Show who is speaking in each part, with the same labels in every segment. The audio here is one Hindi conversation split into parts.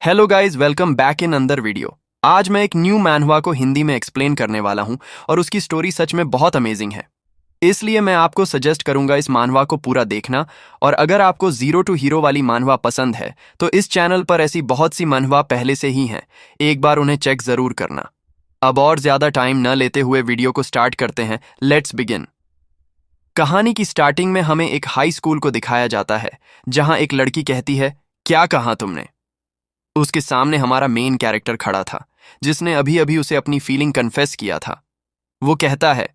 Speaker 1: Hello guys, welcome back in अंदर वीडियो। आज मैं एक न्यू मैनहवा को हिंदी में एक्सप्लेन करने वाला हूं और उसकी स्टोरी सच में बहुत अमेजिंग है। इसलिए मैं आपको सजेस्ट करूंगा इस मानहवा को पूरा देखना। और अगर आपको जीरो टू हीरो वाली मानहवा पसंद है तो इस चैनल पर ऐसी बहुत सी मानहवा पहले से ही हैं, एक बार उन्हें चेक जरूर करना। अब और ज्यादा टाइम न लेते हुए वीडियो को स्टार्ट करते हैं। Let's begin. कहानी की स्टार्टिंग में हमें एक हाई स्कूल को दिखाया जाता है जहां एक लड़की कहती है, क्या कहा तुमने। उसके सामने हमारा मेन कैरेक्टर खड़ा था जिसने अभी अभी उसे अपनी फीलिंग कन्फेस किया था। वो कहता है,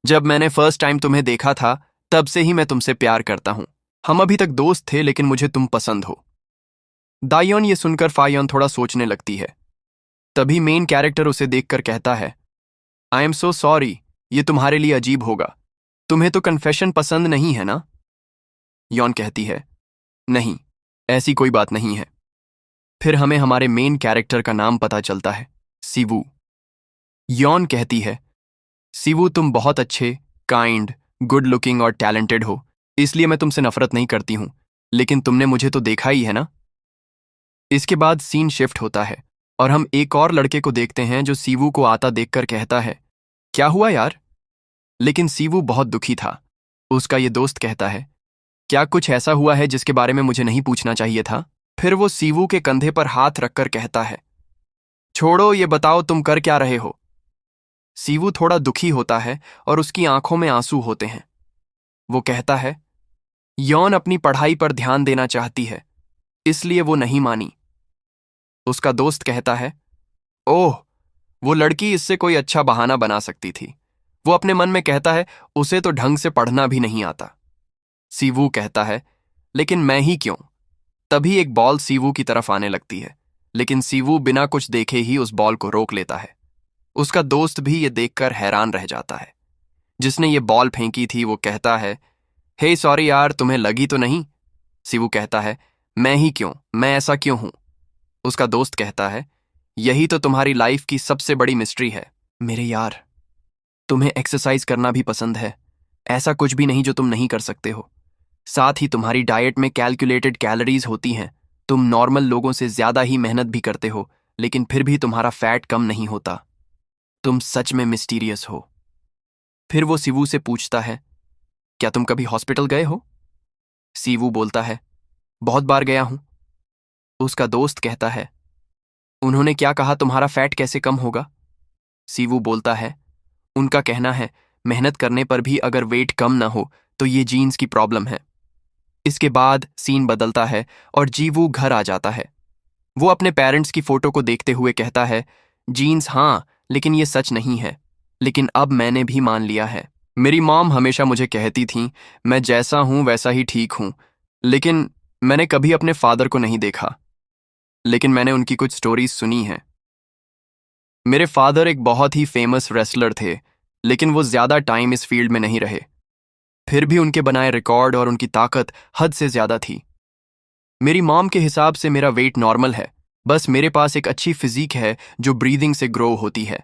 Speaker 1: जब मैंने फर्स्ट टाइम तुम्हें देखा था तब से ही मैं तुमसे प्यार करता हूं। हम अभी तक दोस्त थे लेकिन मुझे तुम पसंद हो। दायोन ये सुनकर फायोन थोड़ा सोचने लगती है। तभी मेन कैरेक्टर उसे देखकर कहता है, आई एम सो सॉरी, ये तुम्हारे लिए अजीब होगा। तुम्हें तो कन्फेशन पसंद नहीं है ना। यौन कहती है, नहीं, ऐसी कोई बात नहीं है। फिर हमें हमारे मेन कैरेक्टर का नाम पता चलता है, सीवू। यौन कहती है, सीवू तुम बहुत अच्छे, काइंड, गुड लुकिंग और टैलेंटेड हो, इसलिए मैं तुमसे नफरत नहीं करती हूं, लेकिन तुमने मुझे तो देखा ही है ना। इसके बाद सीन शिफ्ट होता है और हम एक और लड़के को देखते हैं जो सीवू को आता देखकर कहता है, क्या हुआ यार। लेकिन सीवू बहुत दुखी था। उसका ये दोस्त कहता है, क्या कुछ ऐसा हुआ है जिसके बारे में मुझे नहीं पूछना चाहिए था। फिर वो सीवू के कंधे पर हाथ रखकर कहता है, छोड़ो, ये बताओ तुम कर क्या रहे हो। सीवू थोड़ा दुखी होता है और उसकी आंखों में आंसू होते हैं। वो कहता है, यौन अपनी पढ़ाई पर ध्यान देना चाहती है, इसलिए वो नहीं मानी। उसका दोस्त कहता है, ओह, वो लड़की इससे कोई अच्छा बहाना बना सकती थी। वो अपने मन में कहता है, उसे तो ढंग से पढ़ना भी नहीं आता। सीवू कहता है, लेकिन मैं ही क्यों। तभी एक बॉल सीवू की तरफ आने लगती है, लेकिन सीवू बिना कुछ देखे ही उस बॉल को रोक लेता है। उसका दोस्त भी ये देखकर हैरान रह जाता है। जिसने ये बॉल फेंकी थी वो कहता है, हे सॉरी यार, तुम्हें लगी तो नहीं। सीवू कहता है, मैं ही क्यों, मैं ऐसा क्यों हूं। उसका दोस्त कहता है, यही तो तुम्हारी लाइफ की सबसे बड़ी मिस्ट्री है मेरे यार। तुम्हें एक्सरसाइज करना भी पसंद है, ऐसा कुछ भी नहीं जो तुम नहीं कर सकते हो। साथ ही तुम्हारी डाइट में कैलकुलेटेड कैलोरीज होती हैं। तुम नॉर्मल लोगों से ज्यादा ही मेहनत भी करते हो, लेकिन फिर भी तुम्हारा फैट कम नहीं होता। तुम सच में मिस्टीरियस हो। फिर वो सीवू से पूछता है, क्या तुम कभी हॉस्पिटल गए हो। सीवू बोलता है, बहुत बार गया हूं। उसका दोस्त कहता है, उन्होंने क्या कहा, तुम्हारा फैट कैसे कम होगा। सीवू बोलता है, उनका कहना है, मेहनत करने पर भी अगर वेट कम ना हो तो ये जीन्स की प्रॉब्लम है। इसके बाद सीन बदलता है और जीवू घर आ जाता है। वो अपने पेरेंट्स की फोटो को देखते हुए कहता है, जीन्स हाँ, लेकिन ये सच नहीं है। लेकिन अब मैंने भी मान लिया है। मेरी मॉम हमेशा मुझे कहती थी, मैं जैसा हूं वैसा ही ठीक हूं। लेकिन मैंने कभी अपने फादर को नहीं देखा, लेकिन मैंने उनकी कुछ स्टोरीज सुनी हैं। मेरे फादर एक बहुत ही फेमस रेसलर थे, लेकिन वो ज्यादा टाइम इस फील्ड में नहीं रहे। फिर भी उनके बनाए रिकॉर्ड और उनकी ताकत हद से ज्यादा थी। मेरी मॉम के हिसाब से मेरा वेट नॉर्मल है, बस मेरे पास एक अच्छी फिजिक है जो ब्रीदिंग से ग्रो होती है।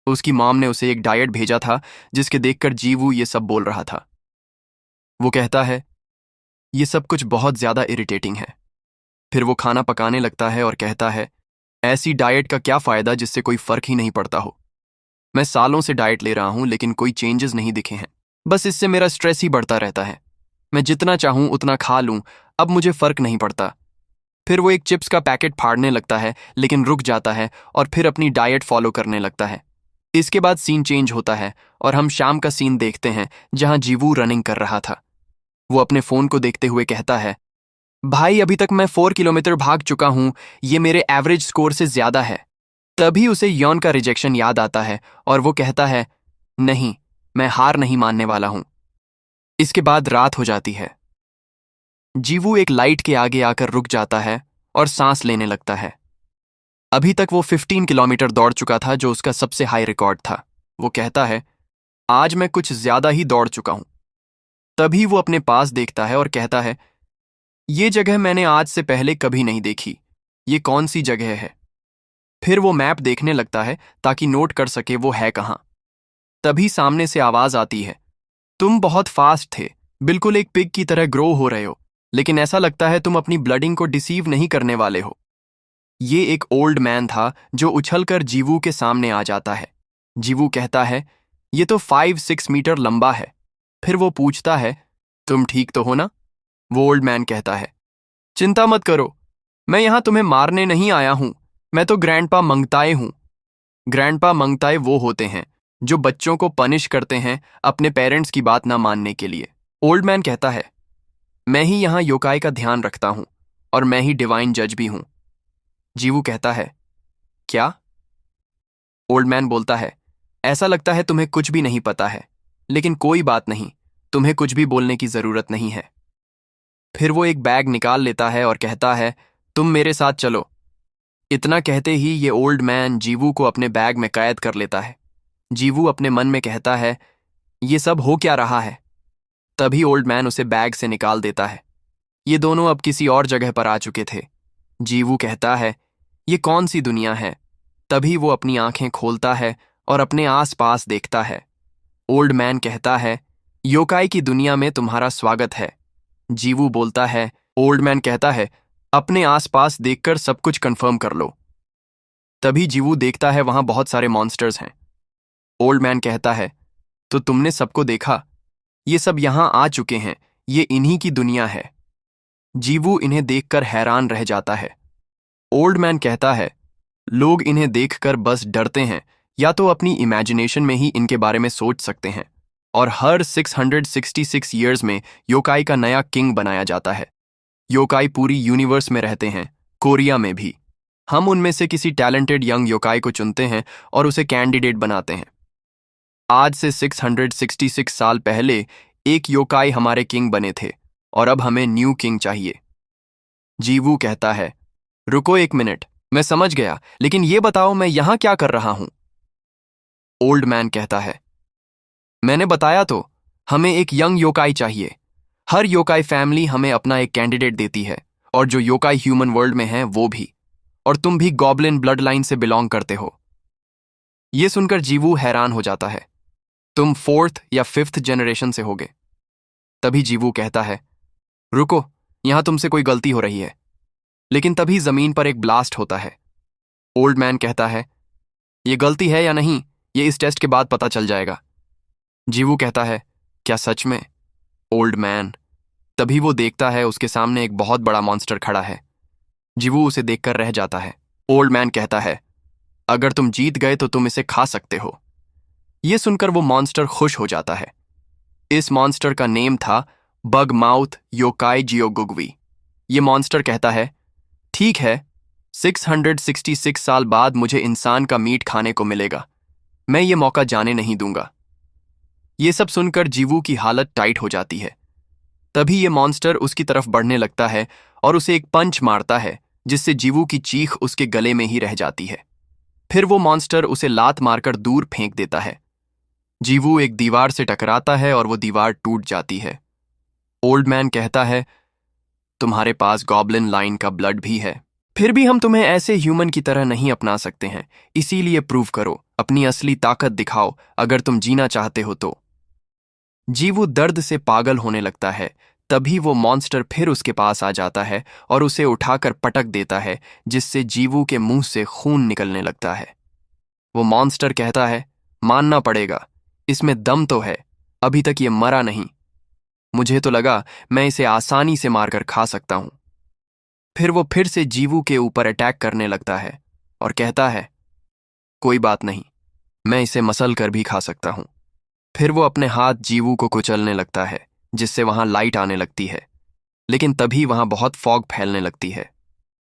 Speaker 1: उसकी मॉम ने उसे एक डाइट भेजा था जिसके देखकर जीवू ये सब बोल रहा था। वो कहता है, ये सब कुछ बहुत ज्यादा इरिटेटिंग है। फिर वो खाना पकाने लगता है और कहता है, ऐसी डाइट का क्या फायदा जिससे कोई फर्क ही नहीं पड़ता हो। मैं सालों से डाइट ले रहा हूं लेकिन कोई चेंजेस नहीं दिखे हैं। बस इससे मेरा स्ट्रेस ही बढ़ता रहता है। मैं जितना चाहूं उतना खा लूं, अब मुझे फर्क नहीं पड़ता। फिर वो एक चिप्स का पैकेट फाड़ने लगता है लेकिन रुक जाता है और फिर अपनी डाइट फॉलो करने लगता है। इसके बाद सीन चेंज होता है और हम शाम का सीन देखते हैं जहां जीवू रनिंग कर रहा था। वो अपने फोन को देखते हुए कहता है, भाई अभी तक मैं 4 किलोमीटर भाग चुका हूं, ये मेरे एवरेज स्कोर से ज्यादा है। तभी उसे यौन का रिजेक्शन याद आता है और वो कहता है, नहीं, मैं हार नहीं मानने वाला हूं। इसके बाद रात हो जाती है। जीवू एक लाइट के आगे आकर रुक जाता है और सांस लेने लगता है। अभी तक वो 15 किलोमीटर दौड़ चुका था जो उसका सबसे हाई रिकॉर्ड था। वो कहता है, आज मैं कुछ ज्यादा ही दौड़ चुका हूं। तभी वो अपने पास देखता है और कहता है, ये जगह मैंने आज से पहले कभी नहीं देखी, ये कौन सी जगह है। फिर वो मैप देखने लगता है ताकि नोट कर सके वो है कहां। तभी सामने से आवाज आती है, तुम बहुत फास्ट थे, बिल्कुल एक पिग की तरह ग्रो हो रहे हो, लेकिन ऐसा लगता है तुम अपनी ब्लडिंग को डिसीव नहीं करने वाले हो। ये एक ओल्ड मैन था जो उछलकर जीवू के सामने आ जाता है। जीवू कहता है, ये तो 5-6 मीटर लंबा है। फिर वो पूछता है, तुम ठीक तो हो ना? वो ओल्ड मैन कहता है, चिंता मत करो, मैं यहां तुम्हें मारने नहीं आया हूं, मैं तो ग्रैंडपा मंगताए हूं। ग्रैंडपा मंगताए वो होते हैं जो बच्चों को पनिश करते हैं अपने पेरेंट्स की बात ना मानने के लिए। ओल्ड मैन कहता है, मैं ही यहां योकाई का ध्यान रखता हूं और मैं ही डिवाइन जज भी हूं। जीवू कहता है, क्या? ओल्ड मैन बोलता है, ऐसा लगता है तुम्हें कुछ भी नहीं पता है, लेकिन कोई बात नहीं, तुम्हें कुछ भी बोलने की जरूरत नहीं है। फिर वो एक बैग निकाल लेता है और कहता है, तुम मेरे साथ चलो। इतना कहते ही ये ओल्ड मैन जीवू को अपने बैग में कैद कर लेता है। जीवू अपने मन में कहता है, ये सब हो क्या रहा है? तभी ओल्ड मैन उसे बैग से निकाल देता है। ये दोनों अब किसी और जगह पर आ चुके थे। जीवू कहता है, ये कौन सी दुनिया है? तभी वो अपनी आंखें खोलता है और अपने आसपास देखता है। ओल्ड मैन कहता है, योकाई की दुनिया में तुम्हारा स्वागत है। जीवू बोलता है, ओल्ड मैन कहता है, अपने आसपास देखकर सब कुछ कंफर्म कर लो। तभी जीवू देखता है वहां बहुत सारे मॉन्स्टर्स हैं। ओल्ड मैन कहता है, तो तुमने सबको देखा? ये सब यहां आ चुके हैं, ये इन्हीं की दुनिया है। जीवू इन्हें देखकर हैरान रह जाता है। ओल्ड मैन कहता है, लोग इन्हें देखकर बस डरते हैं या तो अपनी इमेजिनेशन में ही इनके बारे में सोच सकते हैं। और हर 666 ईयर्स में योकाई का नया किंग बनाया जाता है। योकाई पूरी यूनिवर्स में रहते हैं, कोरिया में भी। हम उनमें से किसी टैलेंटेड यंग योकाई को चुनते हैं और उसे कैंडिडेट बनाते हैं। आज से 666 साल पहले एक योकाई हमारे किंग बने थे और अब हमें न्यू किंग चाहिए। जीवू कहता है, रुको एक मिनट, मैं समझ गया, लेकिन ये बताओ मैं यहां क्या कर रहा हूं? ओल्ड मैन कहता है, मैंने बताया तो, हमें एक यंग योकाई चाहिए। हर योकाई फैमिली हमें अपना एक कैंडिडेट देती है, और जो योकाई ह्यूमन वर्ल्ड में है वो भी। और तुम भी गॉब्लिन ब्लड लाइन से बिलोंग करते हो। यह सुनकर जीवू हैरान हो जाता है, तुम 4th या 5th जनरेशन से होगे। तभी जीवू कहता है, रुको, यहां तुमसे कोई गलती हो रही है। लेकिन तभी जमीन पर एक ब्लास्ट होता है। ओल्ड मैन कहता है, यह गलती है या नहीं, ये इस टेस्ट के बाद पता चल जाएगा। जीवू कहता है, क्या सच में? ओल्ड मैन तभी वो देखता है उसके सामने एक बहुत बड़ा मॉन्स्टर खड़ा है। जीवू उसे देखकर रह जाता है। ओल्ड मैन कहता है, अगर तुम जीत गए तो तुम इसे खा सकते हो। यह सुनकर वो मॉन्स्टर खुश हो जाता है। इस मॉन्स्टर का नेम था बग माउथ योकाई जियोगुगवी। ये मॉन्स्टर कहता है, ठीक है, 666 साल बाद मुझे इंसान का मीट खाने को मिलेगा। मैं ये मौका जाने नहीं दूंगा। ये सब सुनकर जीवू की हालत टाइट हो जाती है। तभी ये मॉन्स्टर उसकी तरफ बढ़ने लगता है और उसे एक पंच मारता है, जिससे जीवू की चीख उसके गले में ही रह जाती है। फिर वो मॉन्स्टर उसे लात मारकर दूर फेंक देता है। जीवू एक दीवार से टकराता है और वो दीवार टूट जाती है। ओल्ड मैन कहता है, तुम्हारे पास गॉब्लिन लाइन का ब्लड भी है, फिर भी हम तुम्हें ऐसे ह्यूमन की तरह नहीं अपना सकते हैं। इसीलिए प्रूव करो, अपनी असली ताकत दिखाओ अगर तुम जीना चाहते हो तो। जीवू दर्द से पागल होने लगता है। तभी वो मॉन्स्टर फिर उसके पास आ जाता है और उसे उठाकर पटक देता है, जिससे जीवू के मुंह से खून निकलने लगता है। वो मॉन्स्टर कहता है, मानना पड़ेगा, इसमें दम तो है, अभी तक ये मरा नहीं। मुझे तो लगा मैं इसे आसानी से मारकर खा सकता हूं। फिर वो फिर से जीवू के ऊपर अटैक करने लगता है और कहता है, कोई बात नहीं, मैं इसे मसल कर भी खा सकता हूं। फिर वो अपने हाथ जीवू को कुचलने लगता है, जिससे वहां लाइट आने लगती है। लेकिन तभी वहां बहुत फॉग फैलने लगती है।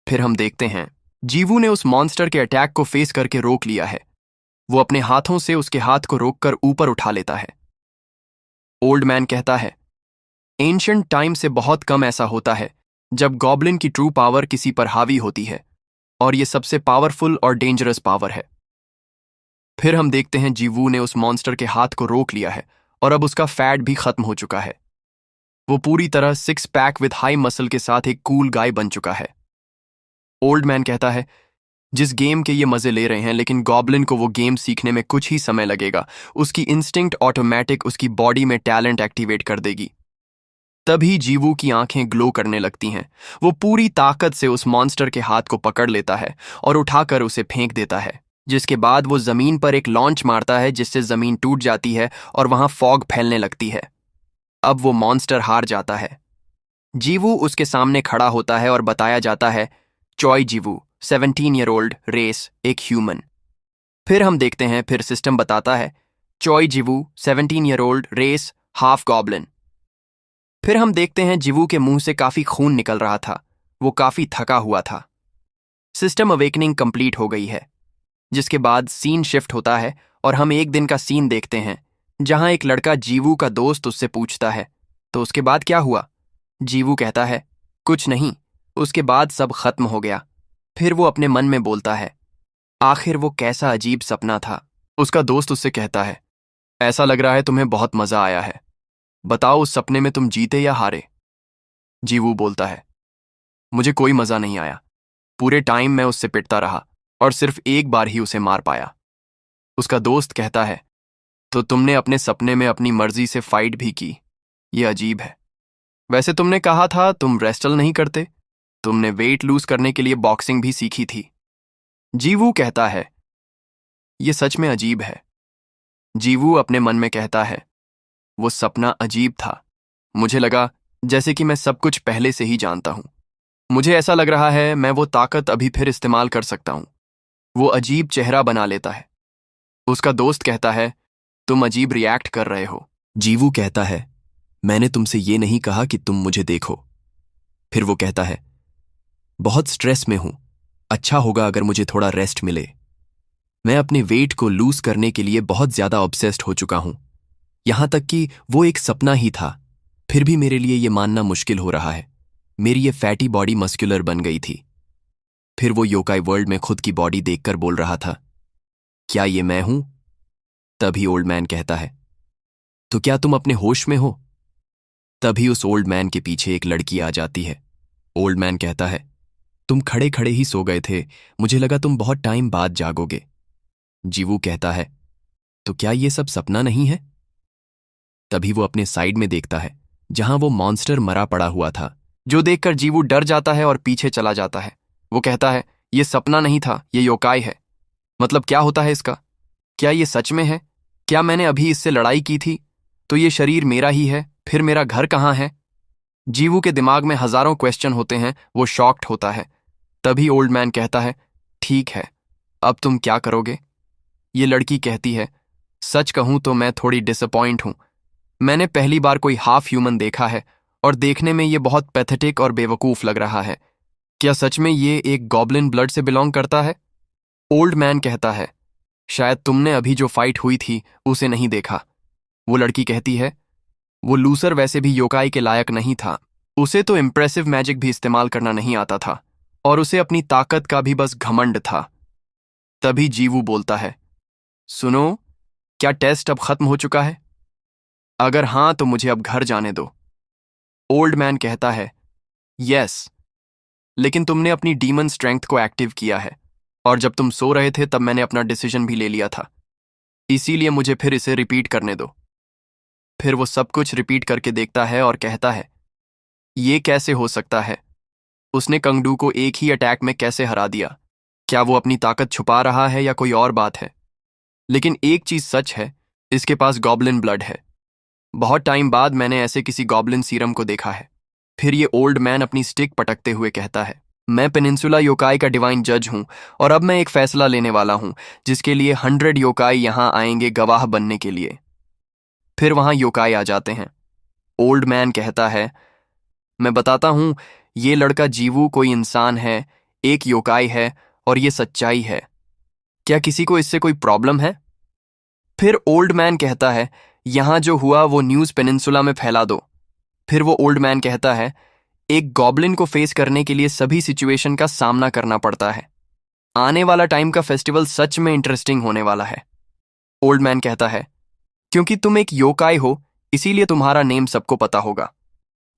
Speaker 1: फिर हम देखते हैं जीवू ने उस मॉन्स्टर के अटैक को फेस करके रोक लिया है। वो अपने हाथों से उसके हाथ को रोककर ऊपर उठा लेता है। ओल्ड मैन कहता है, एंशिएंट टाइम से बहुत कम ऐसा होता है जब गॉब्लिन की ट्रू पावर किसी पर हावी होती है, और ये सबसे पावरफुल और डेंजरस पावर है। फिर हम देखते हैं जीवू ने उस मॉन्स्टर के हाथ को रोक लिया है और अब उसका फैट भी खत्म हो चुका है। वो पूरी तरह 6 पैक विद हाई मसल के साथ एक कूल गाय बन चुका है। ओल्ड मैन कहता है, जिस गेम के ये मजे ले रहे हैं, लेकिन गॉब्लिन को वो गेम सीखने में कुछ ही समय लगेगा। उसकी इंस्टिंक्ट ऑटोमेटिक उसकी बॉडी में टैलेंट एक्टिवेट कर देगी। तभी जीवू की आंखें ग्लो करने लगती हैं। वो पूरी ताकत से उस मॉन्स्टर के हाथ को पकड़ लेता है और उठाकर उसे फेंक देता है, जिसके बाद वो जमीन पर एक लॉन्च मारता है जिससे जमीन टूट जाती है और वहां फॉग फैलने लगती है। अब वो मॉन्स्टर हार जाता है। जीवू उसके सामने खड़ा होता है और बताया जाता है, Choi Jiwoo 17 year old race एक ह्यूमन। फिर हम देखते हैं, फिर सिस्टम बताता है, Choi Jiwoo 17 year old race half goblin. फिर हम देखते हैं जीवू के मुंह से काफी खून निकल रहा था। वो काफी थका हुआ था। सिस्टम अवेकनिंग कंप्लीट हो गई है, जिसके बाद सीन शिफ्ट होता है और हम एक दिन का सीन देखते हैं जहां एक लड़का जीवू का दोस्त उससे पूछता है, तो उसके बाद क्या हुआ? जीवू कहता है, कुछ नहीं, उसके बाद सब खत्म हो गया। फिर वो अपने मन में बोलता है, आखिर वो कैसा अजीब सपना था। उसका दोस्त उससे कहता है, ऐसा लग रहा है तुम्हें बहुत मजा आया है। बताओ उस सपने में तुम जीते या हारे? जीवू बोलता है, मुझे कोई मजा नहीं आया। पूरे टाइम मैं उससे पिटता रहा और सिर्फ एक बार ही उसे मार पाया। उसका दोस्त कहता है, तो तुमने अपने सपने में अपनी मर्जी से फाइट भी की। ये अजीब है। वैसे तुमने कहा था तुम रेस्टल नहीं करते। तुमने वेट लूज करने के लिए बॉक्सिंग भी सीखी थी। जीवू कहता है, ये सच में अजीब है। जीवू अपने मन में कहता है, वो सपना अजीब था। मुझे लगा जैसे कि मैं सब कुछ पहले से ही जानता हूं। मुझे ऐसा लग रहा है मैं वो ताकत अभी फिर इस्तेमाल कर सकता हूं। वो अजीब चेहरा बना लेता है। उसका दोस्त कहता है, तुम अजीब रिएक्ट कर रहे हो। जीवू कहता है, मैंने तुमसे ये नहीं कहा कि तुम मुझे देखो। फिर वो कहता है, बहुत स्ट्रेस में हूं, अच्छा होगा अगर मुझे थोड़ा रेस्ट मिले। मैं अपने वेट को लूज करने के लिए बहुत ज्यादा ऑब्सेस्ड हो चुका हूं, यहां तक कि वो एक सपना ही था। फिर भी मेरे लिए ये मानना मुश्किल हो रहा है। मेरी ये फैटी बॉडी मस्कुलर बन गई थी। फिर वो योकाई वर्ल्ड में खुद की बॉडी देखकर बोल रहा था, क्या ये मैं हूं? तभी ओल्ड मैन कहता है, तो क्या तुम अपने होश में हो? तभी उस ओल्ड मैन के पीछे एक लड़की आ जाती है। ओल्ड मैन कहता है, तुम खड़े खड़े ही सो गए थे, मुझे लगा तुम बहुत टाइम बाद जागोगे। जीवू कहता है, तो क्या ये सब सपना नहीं है? तभी वो अपने साइड में देखता है जहां वो मॉन्स्टर मरा पड़ा हुआ था, जो देखकर जीवू डर जाता है और पीछे चला जाता है। वो कहता है, ये सपना नहीं था, ये योकाई है। मतलब क्या होता है इसका? क्या ये सच में है? क्या मैंने अभी इससे लड़ाई की थी? तो ये शरीर मेरा ही है, फिर मेरा घर कहाँ है? जीवू के दिमाग में हजारों क्वेश्चन होते हैं। वो शॉक्ड होता है। तभी ओल्ड मैन कहता है, ठीक है, अब तुम क्या करोगे? ये लड़की कहती है, सच कहूं तो मैं थोड़ी डिसअपॉइंट हूं। मैंने पहली बार कोई हाफ ह्यूमन देखा है और देखने में ये बहुत पैथेटिक और बेवकूफ लग रहा है। क्या सच में ये एक गॉब्लिन ब्लड से बिलोंग करता है? ओल्ड मैन कहता है, शायद तुमने अभी जो फाइट हुई थी उसे नहीं देखा। वो लड़की कहती है, वो लूसर वैसे भी योकाई के लायक नहीं था। उसे तो इम्प्रेसिव मैजिक भी इस्तेमाल करना नहीं आता था और उसे अपनी ताकत का भी बस घमंड था। तभी जीवू बोलता है, सुनो, क्या टेस्ट अब खत्म हो चुका है? अगर हां तो मुझे अब घर जाने दो। ओल्ड मैन कहता है, यस, लेकिन तुमने अपनी डीमन स्ट्रेंथ को एक्टिव किया है और जब तुम सो रहे थे तब मैंने अपना डिसीजन भी ले लिया था, इसीलिए मुझे फिर इसे रिपीट करने दो। फिर वो सब कुछ रिपीट करके देखता है और कहता है, ये कैसे हो सकता है? उसने कंगडू को एक ही अटैक में कैसे हरा दिया? क्या वो अपनी ताकत छुपा रहा है या कोई और बात है? लेकिन एक चीज सच है, इसके पास गॉब्लिन ब्लड है। बहुत टाइम बाद मैंने ऐसे किसी गॉब्लिन सीरम को देखा है। फिर ये ओल्ड मैन अपनी स्टिक पटकते हुए कहता है, मैं पेनिनसुला योकाई का डिवाइन जज हूं और अब मैं एक फैसला लेने वाला हूं जिसके लिए 100 योकाई यहां आएंगे गवाह बनने के लिए। फिर वहां योकाई आ जाते हैं। ओल्ड मैन कहता है, मैं बताता हूं, ये लड़का जीवू कोई इंसान है, एक योकाई है और ये सच्चाई है। क्या किसी को इससे कोई प्रॉब्लम है? फिर ओल्ड मैन कहता है, यहां जो हुआ वो न्यूज पेनिनसुला में फैला दो। फिर वो ओल्ड मैन कहता है, एक गॉब्लिन को फेस करने के लिए सभी सिचुएशन का सामना करना पड़ता है। आने वाला टाइम का फेस्टिवल सच में इंटरेस्टिंग होने वाला है। ओल्ड मैन कहता है, क्योंकि तुम एक योकाई हो इसीलिए तुम्हारा नेम सबको पता होगा।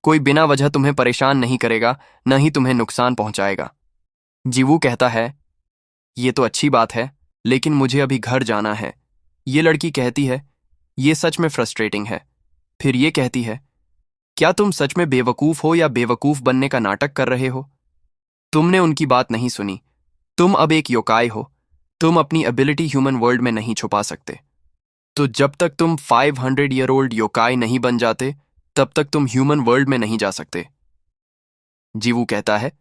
Speaker 1: कोई बिना वजह तुम्हें परेशान नहीं करेगा, न ही तुम्हें नुकसान पहुंचाएगा। जीवू कहता है, ये तो अच्छी बात है, लेकिन मुझे अभी घर जाना है। ये लड़की कहती है, ये सच में फ्रस्ट्रेटिंग है। फिर ये कहती है, क्या तुम सच में बेवकूफ हो या बेवकूफ बनने का नाटक कर रहे हो? तुमने उनकी बात नहीं सुनी। तुम अब एक योकाई हो। तुम अपनी एबिलिटी ह्यूमन वर्ल्ड में नहीं छुपा सकते। तो जब तक तुम 500 ईयर ओल्ड योकाई नहीं बन जाते, तब तक तुम ह्यूमन वर्ल्ड में नहीं जा सकते। जीवू कहता है,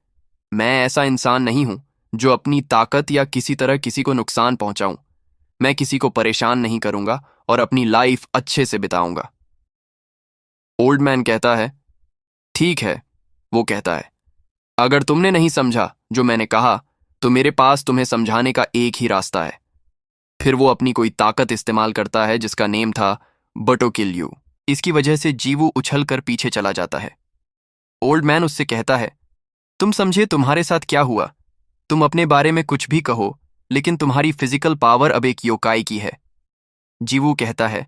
Speaker 1: मैं ऐसा इंसान नहीं हूं जो अपनी ताकत या किसी तरह किसी को नुकसान पहुंचाऊं। मैं किसी को परेशान नहीं करूंगा और अपनी लाइफ अच्छे से बिताऊंगा। ओल्ड मैन कहता है, ठीक है। वो कहता है, अगर तुमने नहीं समझा जो मैंने कहा, तो मेरे पास तुम्हें समझाने का एक ही रास्ता है। फिर वो अपनी कोई ताकत इस्तेमाल करता है जिसका नेम था बटोकिल्यू। इसकी वजह से जीवू उछल कर पीछे चला जाता है। ओल्ड मैन उससे कहता है, तुम समझे तुम्हारे साथ क्या हुआ? तुम अपने बारे में कुछ भी कहो, लेकिन तुम्हारी फिजिकल पावर अब एक योकाई की है। जीवू कहता है,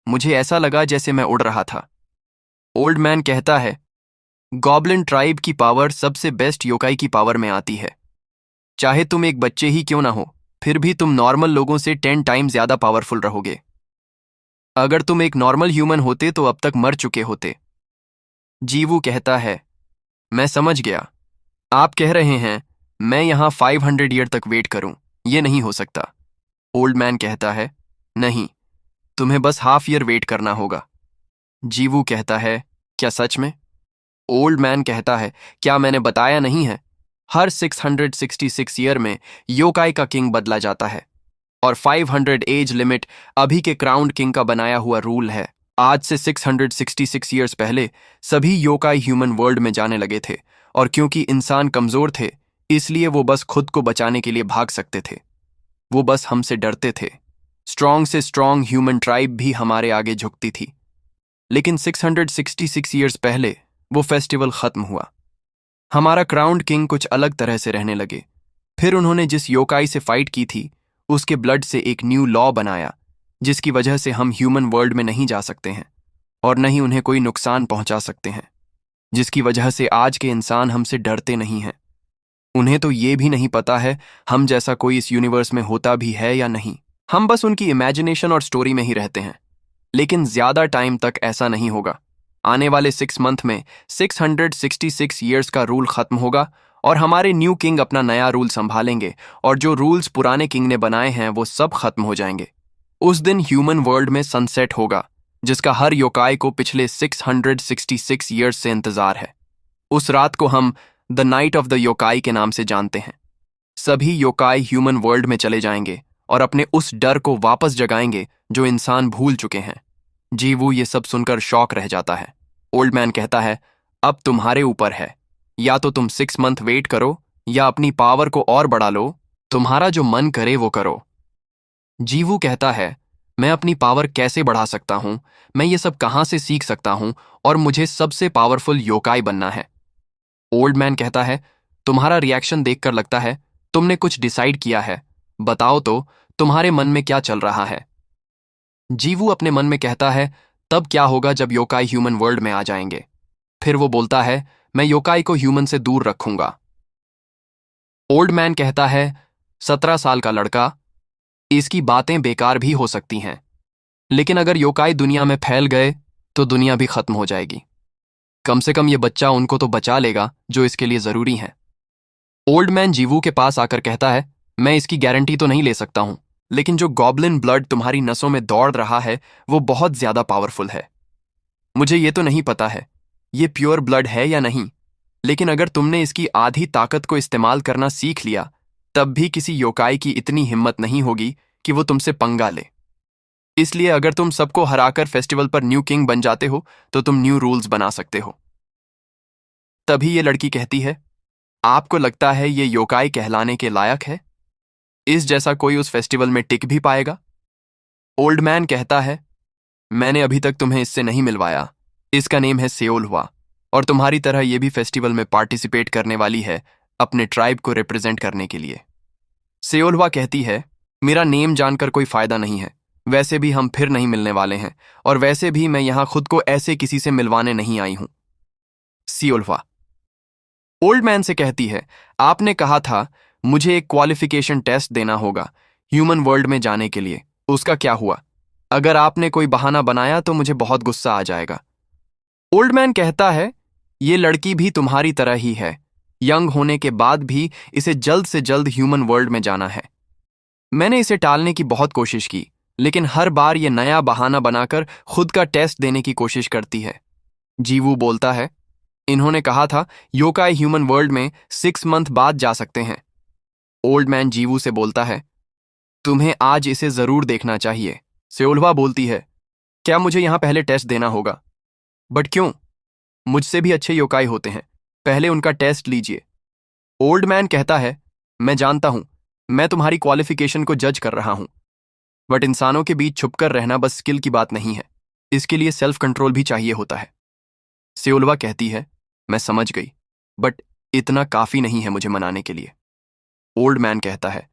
Speaker 1: मुझे ऐसा लगा जैसे मैं उड़ रहा था। ओल्ड मैन कहता है, गॉब्लिन ट्राइब की पावर सबसे बेस्ट योकाई की पावर में आती है। चाहे तुम एक बच्चे ही क्यों ना हो, फिर भी तुम नॉर्मल लोगों से 10 टाइम्स ज्यादा पावरफुल रहोगे। अगर तुम एक नॉर्मल ह्यूमन होते तो अब तक मर चुके होते। जीवू कहता है, मैं समझ गया। आप कह रहे हैं मैं यहां 500 ईयर तक वेट करूं। ये नहीं हो सकता। ओल्ड मैन कहता है, नहीं, तुम्हें बस हाफ ईयर वेट करना होगा। जीवू कहता है, क्या सच में? ओल्ड मैन कहता है, क्या मैंने बताया नहीं है? हर 666 ईयर में योकाई का किंग बदला जाता है और 500 एज लिमिट अभी के क्राउन्ड किंग का बनाया हुआ रूल है। आज से 666 ईयर्स पहले सभी योकाई ह्यूमन वर्ल्ड में जाने लगे थे, और क्योंकि इंसान कमजोर थे, इसलिए वो बस खुद को बचाने के लिए भाग सकते थे। वो बस हमसे डरते थे। स्ट्रॉन्ग से स्ट्रॉन्ग ह्यूमन ट्राइब भी हमारे आगे झुकती थी। लेकिन 666 ईयर्स पहले वो फेस्टिवल खत्म हुआ। हमारा क्राउन्ड किंग कुछ अलग तरह से रहने लगे। फिर उन्होंने जिस योकाई से फाइट की थी, उसके ब्लड से एक न्यू लॉ बनाया, जिसकी वजह से हम ह्यूमन वर्ल्ड में नहीं जा सकते हैं और न ही उन्हें कोई नुकसान पहुंचा सकते हैं, जिसकी वजह से आज के इंसान हमसे डरते नहीं हैं। उन्हें तो ये भी नहीं पता है हम जैसा कोई इस यूनिवर्स में होता भी है या नहीं। हम बस उनकी इमेजिनेशन और स्टोरी में ही रहते हैं। लेकिन ज्यादा टाइम तक ऐसा नहीं होगा। आने वाले 6 मंथ में 666 ईयर्स का रूल खत्म होगा और हमारे न्यू किंग अपना नया रूल संभालेंगे, और जो रूल्स पुराने किंग ने बनाए हैं वो सब खत्म हो जाएंगे। उस दिन ह्यूमन वर्ल्ड में सनसेट होगा, जिसका हर योकाई को पिछले 666 ईयर्स से इंतजार है। उस रात को हम the night of the yokai के नाम से जानते हैं। सभी योकाई ह्यूमन वर्ल्ड में चले जाएंगे और अपने उस डर को वापस जगाएंगे जो इंसान भूल चुके हैं। जीवू ये सब सुनकर शॉक रह जाता है। ओल्ड मैन कहता है, अब तुम्हारे ऊपर है। या तो तुम 6 मंथ वेट करो या अपनी पावर को और बढ़ा लो। तुम्हारा जो मन करे वो करो। जीवू कहता है, मैं अपनी पावर कैसे बढ़ा सकता हूं? मैं ये सब कहां से सीख सकता हूं? और मुझे सबसे पावरफुल योकाई बनना है। ओल्ड मैन कहता है, तुम्हारा रिएक्शन देखकर लगता है तुमने कुछ डिसाइड किया है। बताओ तो तुम्हारे मन में क्या चल रहा है? जीवू अपने मन में कहता है, तब क्या होगा जब योकाई ह्यूमन वर्ल्ड में आ जाएंगे? फिर वो बोलता है, मैं योकाई को ह्यूमन से दूर रखूंगा। ओल्ड मैन कहता है, 17 साल का लड़का, इसकी बातें बेकार भी हो सकती हैं, लेकिन अगर योकाई दुनिया में फैल गए तो दुनिया भी खत्म हो जाएगी। कम से कम ये बच्चा उनको तो बचा लेगा जो इसके लिए जरूरी है। ओल्ड मैन जीवू के पास आकर कहता है, मैं इसकी गारंटी तो नहीं ले सकता हूं, लेकिन जो गॉब्लिन ब्लड तुम्हारी नसों में दौड़ रहा है वो बहुत ज्यादा पावरफुल है। मुझे ये तो नहीं पता है ये प्योर ब्लड है या नहीं, लेकिन अगर तुमने इसकी आधी ताकत को इस्तेमाल करना सीख लिया, तब भी किसी योकाई की इतनी हिम्मत नहीं होगी कि वो तुमसे पंगा ले। इसलिए अगर तुम सबको हराकर फेस्टिवल पर न्यू किंग बन जाते हो तो तुम न्यू रूल्स बना सकते हो। तभी ये लड़की कहती है, आपको लगता है ये योकाई कहलाने के लायक है? इस जैसा कोई उस फेस्टिवल में टिक भी पाएगा? ओल्ड मैन कहता है, मैंने अभी तक तुम्हें इससे नहीं मिलवाया। इसका नेम है सेओलहुआ, और तुम्हारी तरह ये भी फेस्टिवल में पार्टिसिपेट करने वाली है अपने ट्राइब को रिप्रेजेंट करने के लिए। सेओलहुआ कहती है, मेरा नेम जानकर कोई फायदा नहीं है। वैसे भी हम फिर नहीं मिलने वाले हैं, और वैसे भी मैं यहां खुद को ऐसे किसी से मिलवाने नहीं आई हूं। सेओलहुआ ओल्ड मैन से कहती है, आपने कहा था मुझे एक क्वालिफिकेशन टेस्ट देना होगा ह्यूमन वर्ल्ड में जाने के लिए। उसका क्या हुआ? अगर आपने कोई बहाना बनाया तो मुझे बहुत गुस्सा आ जाएगा। ओल्ड मैन कहता है, ये लड़की भी तुम्हारी तरह ही है। यंग होने के बाद भी इसे जल्द से जल्द ह्यूमन वर्ल्ड में जाना है। मैंने इसे टालने की बहुत कोशिश की, लेकिन हर बार ये नया बहाना बनाकर खुद का टेस्ट देने की कोशिश करती है। जीवू बोलता है, इन्होंने कहा था योकाई ह्यूमन वर्ल्ड में 6 मंथ बाद जा सकते हैं। ओल्ड मैन जीवू से बोलता है, तुम्हें आज इसे जरूर देखना चाहिए। सेओल्वा बोलती है, क्या मुझे यहां पहले टेस्ट देना होगा? बट क्यों? मुझसे भी अच्छे योकाई होते हैं, पहले उनका टेस्ट लीजिए। ओल्ड मैन कहता है, मैं जानता हूं, मैं तुम्हारी क्वालिफिकेशन को जज कर रहा हूं, बट इंसानों के बीच छुपकर रहना बस स्किल की बात नहीं है, इसके लिए सेल्फ कंट्रोल भी चाहिए होता है। सेओल्वा कहती है, मैं समझ गई, बट इतना काफी नहीं है मुझे मनाने के लिए। ओल्ड मैन कहता है,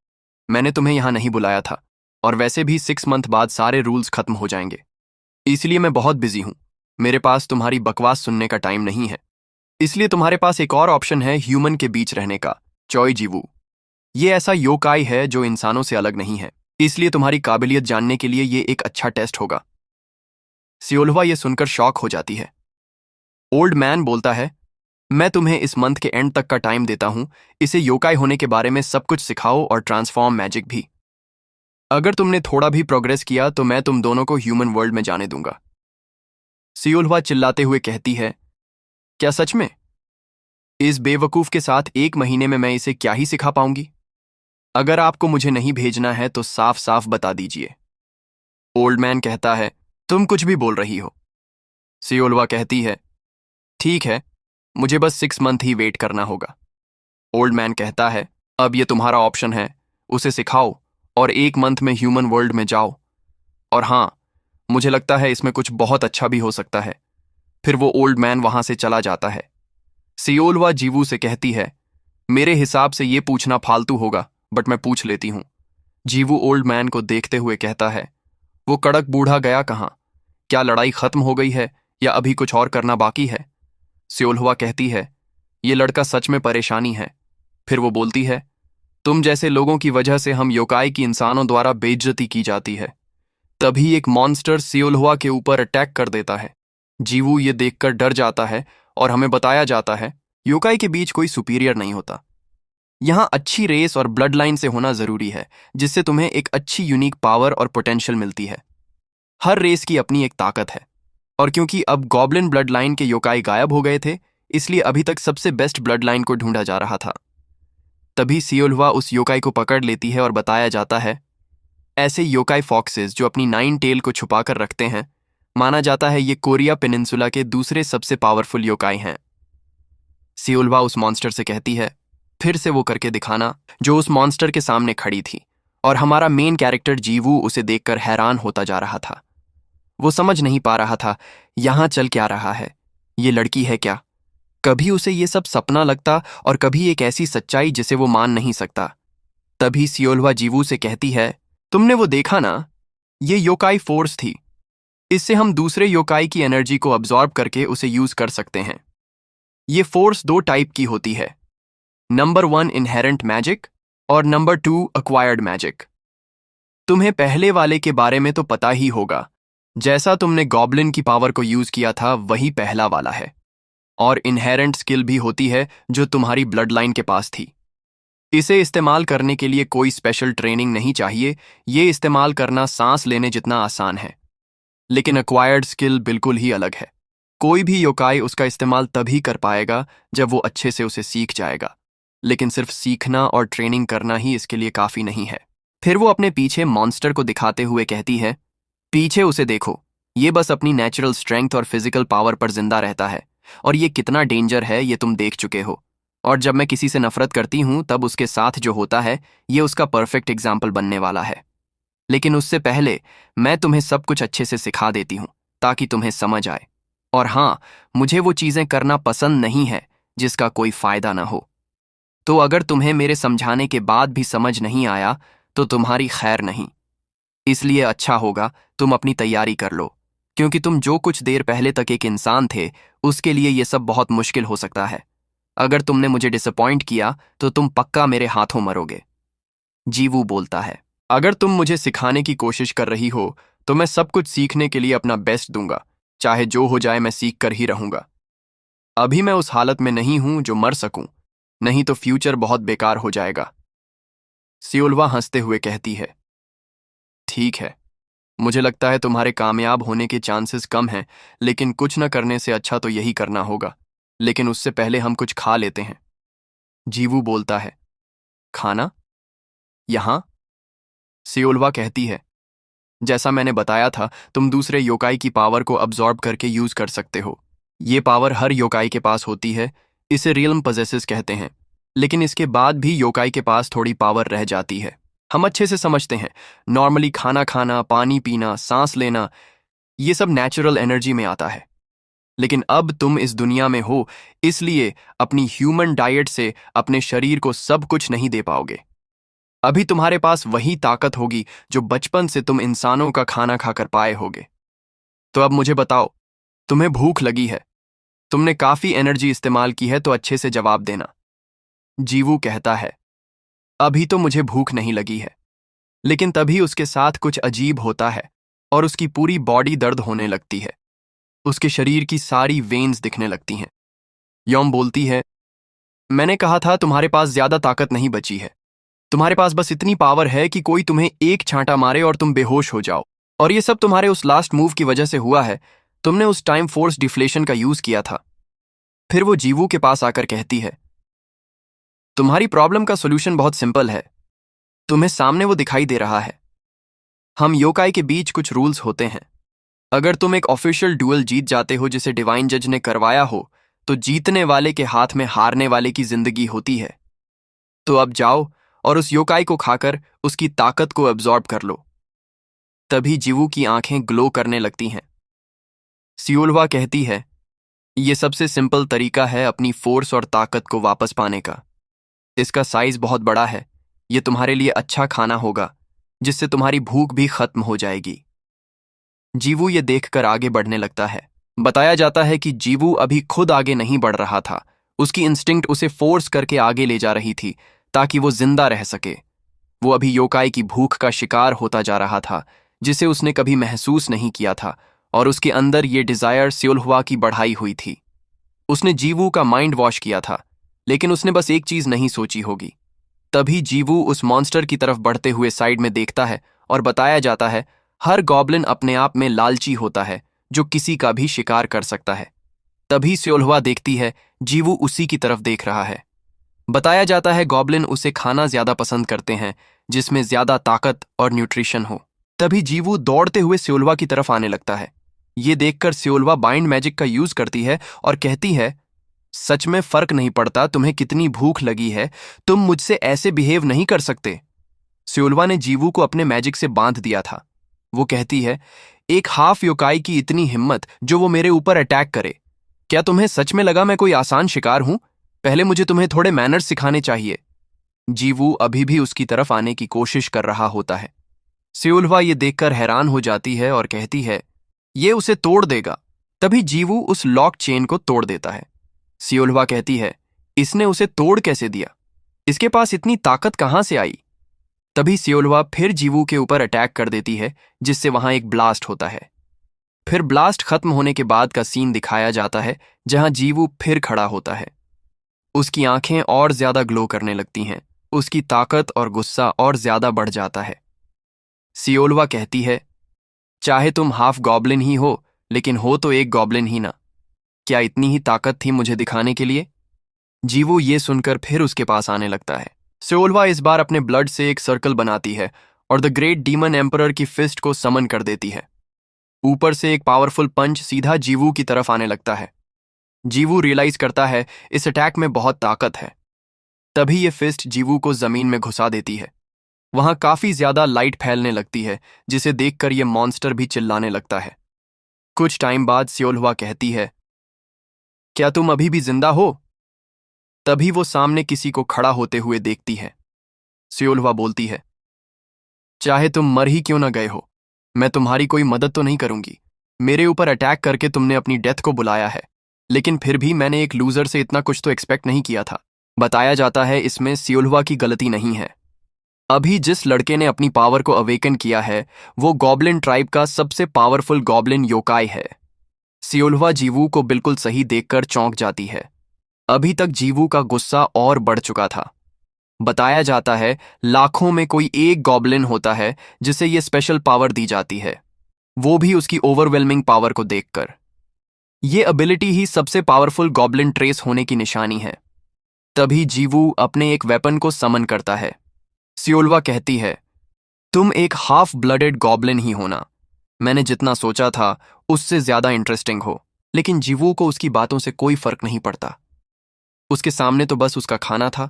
Speaker 1: मैंने तुम्हें यहां नहीं बुलाया था, और वैसे भी 6 मंथ बाद सारे रूल्स खत्म हो जाएंगे, इसलिए मैं बहुत बिजी हूं। मेरे पास तुम्हारी बकवास सुनने का टाइम नहीं है। इसलिए तुम्हारे पास एक और ऑप्शन है ह्यूमन के बीच रहने का, चॉय जीवू। ये ऐसा योकाई है जो इंसानों से अलग नहीं है, इसलिए तुम्हारी काबिलियत जानने के लिए ये एक अच्छा टेस्ट होगा। सियोल्वा ये सुनकर शॉक हो जाती है। ओल्ड मैन बोलता है, मैं तुम्हें इस मंथ के एंड तक का टाइम देता हूं, इसे योकाई होने के बारे में सब कुछ सिखाओ और ट्रांसफॉर्म मैजिक भी। अगर तुमने थोड़ा भी प्रोग्रेस किया तो मैं तुम दोनों को ह्यूमन वर्ल्ड में जाने दूंगा। सियोल्वा चिल्लाते हुए कहती है, क्या सच में? इस बेवकूफ के साथ 1 महीने में मैं इसे क्या ही सिखा पाऊंगी? अगर आपको मुझे नहीं भेजना है तो साफ साफ बता दीजिए। ओल्ड मैन कहता है, तुम कुछ भी बोल रही हो। सियोल्वा कहती है, ठीक है, मुझे बस 6 मंथ ही वेट करना होगा। ओल्ड मैन कहता है, अब ये तुम्हारा ऑप्शन है, उसे सिखाओ और 1 मंथ में ह्यूमन वर्ल्ड में जाओ। और हाँ, मुझे लगता है इसमें कुछ बहुत अच्छा भी हो सकता है। फिर वो ओल्ड मैन वहां से चला जाता है। सियोल्वा जीवू से कहती है, मेरे हिसाब से ये पूछना फालतू होगा, बट मैं पूछ लेती हूं। जीवू ओल्ड मैन को देखते हुए कहता है, वो कड़क बूढ़ा गया कहाँ? क्या लड़ाई खत्म हो गई है या अभी कुछ और करना बाकी है? सियोल्वा कहती है, ये लड़का सच में परेशानी है। फिर वो बोलती है, तुम जैसे लोगों की वजह से हम योकाई की इंसानों द्वारा बेइज्जती की जाती है। तभी एक मॉन्स्टर सियोल्वा के ऊपर अटैक कर देता है। जीवू ये देखकर डर जाता है और हमें बताया जाता है योकाई के बीच कोई सुपीरियर नहीं होता। यहां अच्छी रेस और ब्लड लाइन से होना जरूरी है, जिससे तुम्हें एक अच्छी यूनिक पावर और पोटेंशियल मिलती है। हर रेस की अपनी एक ताकत है, और क्योंकि अब गॉब्लिन ब्लड लाइन के योकाई गायब हो गए थे, इसलिए अभी तक सबसे बेस्ट ब्लड लाइन को ढूंढा जा रहा था। तभी सियोल्वा उस योकाई को पकड़ लेती है और बताया जाता है, ऐसे योकाई फॉक्सेस जो अपनी 9 टेल को छुपाकर रखते हैं, माना जाता है ये कोरिया पेनिनसुला के दूसरे सबसे पावरफुल योकाई हैं। सियोल्वा उस मॉन्स्टर से कहती है, फिर से वो करके दिखाना जो उस मॉन्स्टर के सामने खड़ी थी, और हमारा मेन कैरेक्टर जीवू उसे देखकर हैरान होता जा रहा था। वो समझ नहीं पा रहा था यहां चल क्या रहा है, ये लड़की है क्या? कभी उसे ये सब सपना लगता और कभी एक ऐसी सच्चाई जिसे वो मान नहीं सकता। तभी सियोल्वा जीवू से कहती है, तुमने वो देखा ना, ये योकाई फोर्स थी। इससे हम दूसरे योकाई की एनर्जी को अब्जॉर्ब करके उसे यूज कर सकते हैं। ये फोर्स 2 टाइप की होती है, नंबर 1 इनहेरेंट मैजिक और नंबर 2 अक्वायर्ड मैजिक। तुम्हें पहले वाले के बारे में तो पता ही होगा, जैसा तुमने गॉब्लिन की पावर को यूज किया था वही पहला वाला है। और इनहेरेंट स्किल भी होती है जो तुम्हारी ब्लड लाइन के पास थी। इसे इस्तेमाल करने के लिए कोई स्पेशल ट्रेनिंग नहीं चाहिए, ये इस्तेमाल करना सांस लेने जितना आसान है। लेकिन अक्वायर्ड स्किल बिल्कुल ही अलग है। कोई भी योकाई उसका इस्तेमाल तभी कर पाएगा जब वो अच्छे से उसे सीख जाएगा, लेकिन सिर्फ सीखना और ट्रेनिंग करना ही इसके लिए काफी नहीं है। फिर वो अपने पीछे मॉन्स्टर को दिखाते हुए कहती है, पीछे उसे देखो, ये बस अपनी नेचुरल स्ट्रेंथ और फिजिकल पावर पर जिंदा रहता है, और ये कितना डेंजर है ये तुम देख चुके हो। और जब मैं किसी से नफरत करती हूं तब उसके साथ जो होता है ये उसका परफेक्ट एग्जाम्पल बनने वाला है। लेकिन उससे पहले मैं तुम्हें सब कुछ अच्छे से सिखा देती हूं ताकि तुम्हें समझ आए। और हाँ, मुझे वो चीजें करना पसंद नहीं है जिसका कोई फायदा ना हो। तो अगर तुम्हें मेरे समझाने के बाद भी समझ नहीं आया तो तुम्हारी खैर नहीं। इसलिए अच्छा होगा तुम अपनी तैयारी कर लो, क्योंकि तुम जो कुछ देर पहले तक एक इंसान थे उसके लिए ये सब बहुत मुश्किल हो सकता है। अगर तुमने मुझे डिसअपॉइंट किया तो तुम पक्का मेरे हाथों मरोगे। जीवू बोलता है, अगर तुम मुझे सिखाने की कोशिश कर रही हो तो मैं सब कुछ सीखने के लिए अपना बेस्ट दूंगा, चाहे जो हो जाए मैं सीख कर ही रहूंगा। अभी मैं उस हालत में नहीं हूं जो मर सकूं, नहीं तो फ्यूचर बहुत बेकार हो जाएगा। सियोल्वा हंसते हुए कहती है, ठीक है, मुझे लगता है तुम्हारे कामयाब होने के चांसेस कम हैं, लेकिन कुछ न करने से अच्छा तो यही करना होगा। लेकिन उससे पहले हम कुछ खा लेते हैं। जीवू बोलता है, खाना? यहां? सियोल्वा कहती है, जैसा मैंने बताया था, तुम दूसरे योकाई की पावर को अब्जॉर्ब करके यूज कर सकते हो। ये पावर हर योकाई के पास होती है, इसे रियल्म पजेसेस कहते हैं। लेकिन इसके बाद भी योकाई के पास थोड़ी पावर रह जाती है। हम अच्छे से समझते हैं, नॉर्मली खाना खाना, पानी पीना, सांस लेना, ये सब नेचुरल एनर्जी में आता है। लेकिन अब तुम इस दुनिया में हो, इसलिए अपनी ह्यूमन डाइट से अपने शरीर को सब कुछ नहीं दे पाओगे। अभी तुम्हारे पास वही ताकत होगी जो बचपन से तुम इंसानों का खाना खाकर पाए होगे। तो अब मुझे बताओ, तुम्हें भूख लगी है? तुमने काफी एनर्जी इस्तेमाल की है, तो अच्छे से जवाब देना। जीवू कहता है, अभी तो मुझे भूख नहीं लगी है। लेकिन तभी उसके साथ कुछ अजीब होता है और उसकी पूरी बॉडी दर्द होने लगती है। उसके शरीर की सारी वेन्स दिखने लगती हैं। यौम बोलती है, मैंने कहा था तुम्हारे पास ज्यादा ताकत नहीं बची है। तुम्हारे पास बस इतनी पावर है कि कोई तुम्हें एक छांटा मारे और तुम बेहोश हो जाओ। और ये सब तुम्हारे उस लास्ट मूव की वजह से हुआ है। तुमने उस टाइम फोर्स डिफ्लेशन का यूज किया था। फिर वो जीवू के पास आकर कहती है, तुम्हारी प्रॉब्लम का सोल्यूशन बहुत सिंपल है। तुम्हें सामने वो दिखाई दे रहा है। हम योकाई के बीच कुछ रूल्स होते हैं। अगर तुम एक ऑफिशियल डुएल जीत जाते हो जिसे डिवाइन जज ने करवाया हो, तो जीतने वाले के हाथ में हारने वाले की जिंदगी होती है। तो अब जाओ और उस योकाई को खाकर उसकी ताकत को एब्जॉर्ब कर लो। तभी जीवू की आंखें ग्लो करने लगती हैं। सियोल्वा कहती है, यह सबसे सिंपल तरीका है अपनी फोर्स और ताकत को वापस पाने का। इसका साइज बहुत बड़ा है। यह तुम्हारे लिए अच्छा खाना होगा, जिससे तुम्हारी भूख भी खत्म हो जाएगी। जीवू ये देखकर आगे बढ़ने लगता है। बताया जाता है कि जीवू अभी खुद आगे नहीं बढ़ रहा था। उसकी इंस्टिंक्ट उसे फोर्स करके आगे ले जा रही थी ताकि वो जिंदा रह सके। वो अभी योकाई की भूख का शिकार होता जा रहा था, जिसे उसने कभी महसूस नहीं किया था, और उसके अंदर ये डिजायर सियोल्हुआ की बढ़ाई हुई थी। उसने जीवू का माइंड वॉश किया था, लेकिन उसने बस एक चीज नहीं सोची होगी। तभी जीवू उस मॉन्स्टर की तरफ बढ़ते हुए साइड में देखता है, और बताया जाता है हर गॉब्लिन अपने आप में लालची होता है जो किसी का भी शिकार कर सकता है। तभी सियोल्हुआ देखती है जीवू उसी की तरफ देख रहा है। बताया जाता है गॉब्लिन उसे खाना ज्यादा पसंद करते हैं जिसमें ज्यादा ताकत और न्यूट्रिशन हो। तभी जीवू दौड़ते हुए सियोल्हुआ की तरफ आने लगता है। ये देखकर सियोल्हुआ बाइंड मैजिक का यूज करती है और कहती है, सच में फर्क नहीं पड़ता तुम्हें कितनी भूख लगी है, तुम मुझसे ऐसे बिहेव नहीं कर सकते। सियोल्हुआ ने जीवू को अपने मैजिक से बांध दिया था। वो कहती है, एक हाफ योकाई की इतनी हिम्मत जो वो मेरे ऊपर अटैक करे। क्या तुम्हें सच में लगा मैं कोई आसान शिकार हूं? पहले मुझे तुम्हें थोड़े मैनर्स सिखाने चाहिए। जीवू अभी भी उसकी तरफ आने की कोशिश कर रहा होता है। सियोल्हुआ ये देखकर हैरान हो जाती है और कहती है, ये उसे तोड़ देगा। तभी जीवू उस लॉक चेन को तोड़ देता है। सियोल्हुआ कहती है, इसने उसे तोड़ कैसे दिया? इसके पास इतनी ताकत कहां से आई? तभी सियोल्हुआ फिर जीवू के ऊपर अटैक कर देती है, जिससे वहां एक ब्लास्ट होता है। फिर ब्लास्ट खत्म होने के बाद का सीन दिखाया जाता है, जहां जीवू फिर खड़ा होता है। उसकी आंखें और ज्यादा ग्लो करने लगती हैं। उसकी ताकत और गुस्सा और ज्यादा बढ़ जाता है। सियोल्हुआ कहती है, चाहे तुम हाफ गॉब्लिन ही हो, लेकिन हो तो एक गॉब्लिन ही ना। क्या इतनी ही ताकत थी मुझे दिखाने के लिए? जीवू ये सुनकर फिर उसके पास आने लगता है। सियोल्हुआ इस बार अपने ब्लड से एक सर्कल बनाती है और द ग्रेट डीमन एम्परर की फिस्ट को समन कर देती है। ऊपर से एक पावरफुल पंच सीधा जीवू की तरफ आने लगता है। जीवू रियलाइज करता है इस अटैक में बहुत ताकत है। तभी ये फिस्ट जीवू को जमीन में घुसा देती है। वहां काफी ज्यादा लाइट फैलने लगती है, जिसे देखकर यह मॉन्स्टर भी चिल्लाने लगता है। कुछ टाइम बाद सियोल्हुआ कहती है, क्या तुम अभी भी जिंदा हो? तभी वो सामने किसी को खड़ा होते हुए देखती है। सियोल्हुआ बोलती है, चाहे तुम मर ही क्यों न गए हो, मैं तुम्हारी कोई मदद तो नहीं करूंगी। मेरे ऊपर अटैक करके तुमने अपनी डेथ को बुलाया है, लेकिन फिर भी मैंने एक लूजर से इतना कुछ तो एक्सपेक्ट नहीं किया था। बताया जाता है इसमें सियोल्हुआ की गलती नहीं है। अभी जिस लड़के ने अपनी पावर को अवेकन किया है, वो गॉब्लिन ट्राइब का सबसे पावरफुल गॉब्लिन योकाई है। सियोल्वा जीवू को बिल्कुल सही देखकर चौंक जाती है। अभी तक जीवू का गुस्सा और बढ़ चुका था। बताया जाता है लाखों में कोई एक गॉब्लिन होता है जिसे ये स्पेशल पावर दी जाती है, वो भी उसकी ओवरवेलमिंग पावर को देखकर। ये एबिलिटी ही सबसे पावरफुल गॉब्लिन ट्रेस होने की निशानी है। तभी जीवू अपने एक वेपन को समन करता है। सियोल्वा कहती है, तुम एक हाफ ब्लडेड गॉब्लिन ही होना। मैंने जितना सोचा था उससे ज्यादा इंटरेस्टिंग हो। लेकिन जीवू को उसकी बातों से कोई फर्क नहीं पड़ता। उसके सामने तो बस उसका खाना था।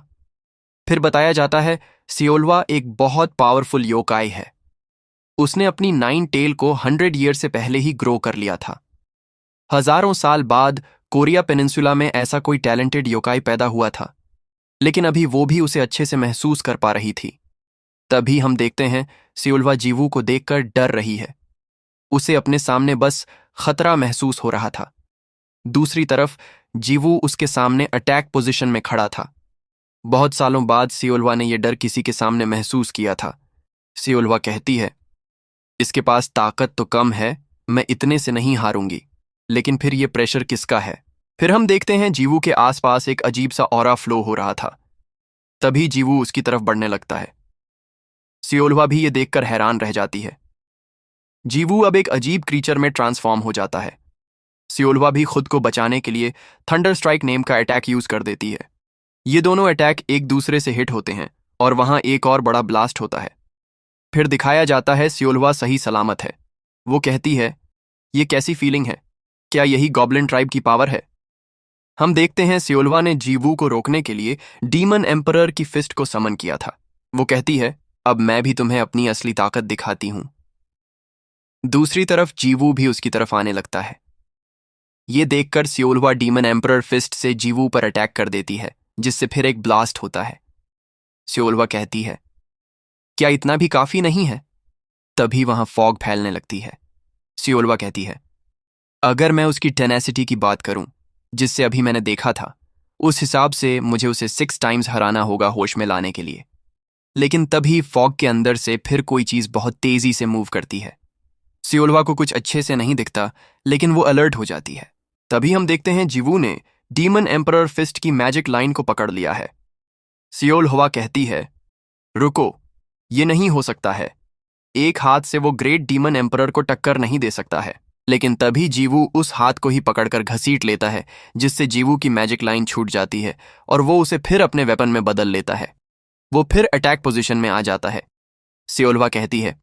Speaker 1: फिर बताया जाता है सियोल्वा एक बहुत पावरफुल योकाई है। उसने अपनी 9 टेल को 100 ईयर से पहले ही ग्रो कर लिया था। हजारों साल बाद कोरिया पेनिनसुला में ऐसा कोई टैलेंटेड योकाई पैदा हुआ था, लेकिन अभी वो भी उसे अच्छे से महसूस कर पा रही थी। तभी हम देखते हैं सियोल्वा जीवू को देखकर डर रही है। उसे अपने सामने बस खतरा महसूस हो रहा था। दूसरी तरफ जीवू उसके सामने अटैक पोजीशन में खड़ा था। बहुत सालों बाद सियोल्वा ने यह डर किसी के सामने महसूस किया था। सियोल्वा कहती है, इसके पास ताकत तो कम है, मैं इतने से नहीं हारूंगी। लेकिन फिर यह प्रेशर किसका है? फिर हम देखते हैं जीवू के आसपास एक अजीब सा ऑरा फ्लो हो रहा था। तभी जीवू उसकी तरफ बढ़ने लगता है। सियोल्वा भी ये देखकर हैरान रह जाती है। जीवू अब एक अजीब क्रीचर में ट्रांसफॉर्म हो जाता है। सियोल्वा भी खुद को बचाने के लिए थंडर स्ट्राइक नेम का अटैक यूज कर देती है। ये दोनों अटैक एक दूसरे से हिट होते हैं और वहां एक और बड़ा ब्लास्ट होता है। फिर दिखाया जाता है सियोल्वा सही सलामत है। वो कहती है, ये कैसी फीलिंग है? क्या यही गॉब्लिन ट्राइब की पावर है? हम देखते हैं सियोल्वा ने जीवू को रोकने के लिए डीमन एम्परर की फिस्ट को समन किया था। वो कहती है, अब मैं भी तुम्हें अपनी असली ताकत दिखाती हूं। दूसरी तरफ जीवू भी उसकी तरफ आने लगता है। ये देखकर सियोल्वा डीमन एम्परर फिस्ट से जीवू पर अटैक कर देती है, जिससे फिर एक ब्लास्ट होता है। सियोल्वा कहती है, क्या इतना भी काफी नहीं है? तभी वहां फॉग फैलने लगती है। सियोल्वा कहती है, अगर मैं उसकी टेनेसिटी की बात करूं, जिससे अभी मैंने देखा था, उस हिसाब से मुझे उसे 6 टाइम्स हराना होगा होश में लाने के लिए। लेकिन तभी फॉग के अंदर से फिर कोई चीज बहुत तेजी से मूव करती है। सियोल्वा को कुछ अच्छे से नहीं दिखता, लेकिन वो अलर्ट हो जाती है। तभी हम देखते हैं जीवू ने डीमन एम्परर फिस्ट की मैजिक लाइन को पकड़ लिया है। सियोल्वा कहती है, रुको, ये नहीं हो सकता है। एक हाथ से वो ग्रेट डीमन एम्परर को टक्कर नहीं दे सकता है। लेकिन तभी जीवू उस हाथ को ही पकड़कर घसीट लेता है, जिससे जीवू की मैजिक लाइन छूट जाती है और वो उसे फिर अपने वेपन में बदल लेता है। वो फिर अटैक पोजीशन में आ जाता है। सियोल्वा कहती है,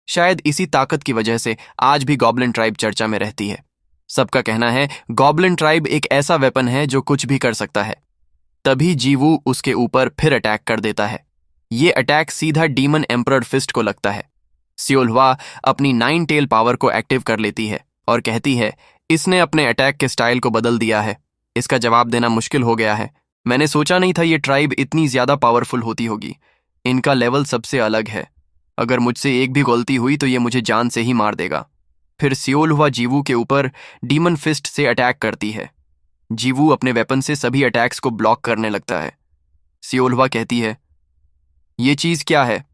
Speaker 1: शायद इसी ताकत की वजह से आज भी गॉब्लिन ट्राइब चर्चा में रहती है। सबका कहना है गॉब्लिन ट्राइब एक ऐसा वेपन है जो कुछ भी कर सकता है। तभी जीवू उसके ऊपर फिर अटैक कर देता है। ये अटैक सीधा डीमन एम्परर फिस्ट को लगता है। सियोल्वा अपनी 9 टेल पावर को एक्टिव कर लेती है और कहती है, इसने अपने अटैक के स्टाइल को बदल दिया है। इसका जवाब देना मुश्किल हो गया है। मैंने सोचा नहीं था ये ट्राइब इतनी ज्यादा पावरफुल होती होगी। इनका लेवल सबसे अलग है। अगर मुझसे एक भी गलती हुई तो ये मुझे जान से ही मार देगा। फिर सियोल्वा जीवू के ऊपर डीमन फिस्ट से अटैक करती है। जीवू अपने वेपन से सभी अटैक्स को ब्लॉक करने लगता है। सियोल्वा कहती है, ये चीज क्या है?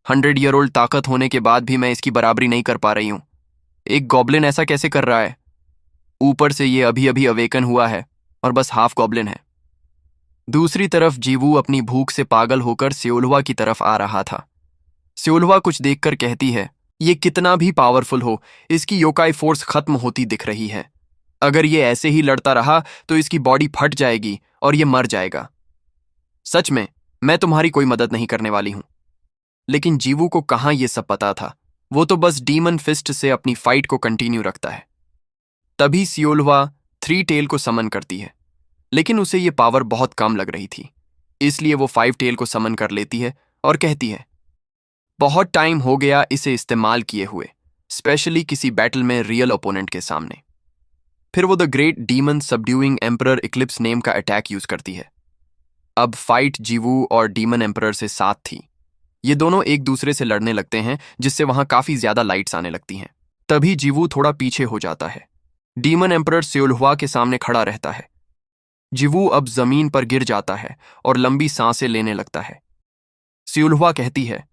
Speaker 1: 100 ईयर ओल्ड ताकत होने के बाद भी मैं इसकी बराबरी नहीं कर पा रही हूं। एक गॉब्लिन ऐसा कैसे कर रहा है? ऊपर से ये अभी अभी अवेकन हुआ है और बस हाफ गॉब्लिन है। दूसरी तरफ जीवू अपनी भूख से पागल होकर सियोल्वा की तरफ आ रहा था। सियोल्वा कुछ देखकर कहती है, ये कितना भी पावरफुल हो, इसकी योकाई फोर्स खत्म होती दिख रही है। अगर ये ऐसे ही लड़ता रहा तो इसकी बॉडी फट जाएगी और ये मर जाएगा। सच में मैं तुम्हारी कोई मदद नहीं करने वाली हूं। लेकिन जीवू को कहां यह सब पता था। वो तो बस डीमन फिस्ट से अपनी फाइट को कंटिन्यू रखता है। तभी सियोल्वा 3 टेल को समन करती है, लेकिन उसे यह पावर बहुत कम लग रही थी। इसलिए वो 5 टेल को समन कर लेती है और कहती है, बहुत टाइम हो गया इसे इस्तेमाल किए हुए, स्पेशली किसी बैटल में रियल ओपोनेंट के सामने। फिर वो the great demon subduing emperor Eclipse name का अटैक यूज करती है। अब फाइट जीवू और डीमन एम्परर से साथ थी। ये दोनों एक दूसरे से लड़ने लगते हैं, जिससे वहां काफी ज्यादा लाइट्स आने लगती हैं। तभी जीवू थोड़ा पीछे हो जाता है। डीमन एम्परर सियोल्वा के सामने खड़ा रहता है। जीवू अब जमीन पर गिर जाता है और लंबी सांसें लेने लगता है। सियोल्वा कहती है,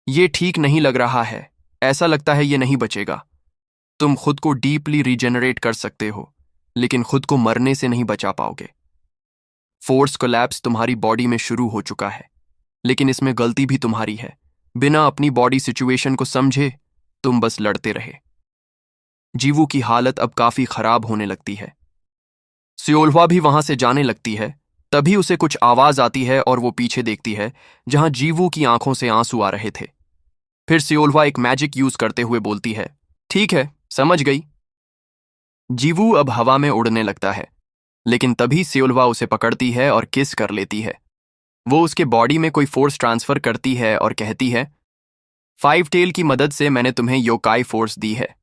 Speaker 1: ये ठीक नहीं लग रहा है, ऐसा लगता है ये नहीं बचेगा। तुम खुद को डीपली रीजेनरेट कर सकते हो, लेकिन खुद को मरने से नहीं बचा पाओगे। फोर्स कोलैप्स तुम्हारी बॉडी में शुरू हो चुका है, लेकिन इसमें गलती भी तुम्हारी है। बिना अपनी बॉडी सिचुएशन को समझे तुम बस लड़ते रहे। जीवू की हालत अब काफी खराब होने लगती है। सियोल्वा भी वहां से जाने लगती है। तभी उसे कुछ आवाज आती है और वो पीछे देखती है, जहां जीवू की आंखों से आंसू आ रहे थे। फिर सियोल्वा एक मैजिक यूज करते हुए बोलती है, ठीक है, समझ गई। जीवू अब हवा में उड़ने लगता है, लेकिन तभी सियोल्वा उसे पकड़ती है और किस कर लेती है। वो उसके बॉडी में कोई फोर्स ट्रांसफर करती है और कहती है, 5 टेल की मदद से मैंने तुम्हें योकाई फोर्स दी है।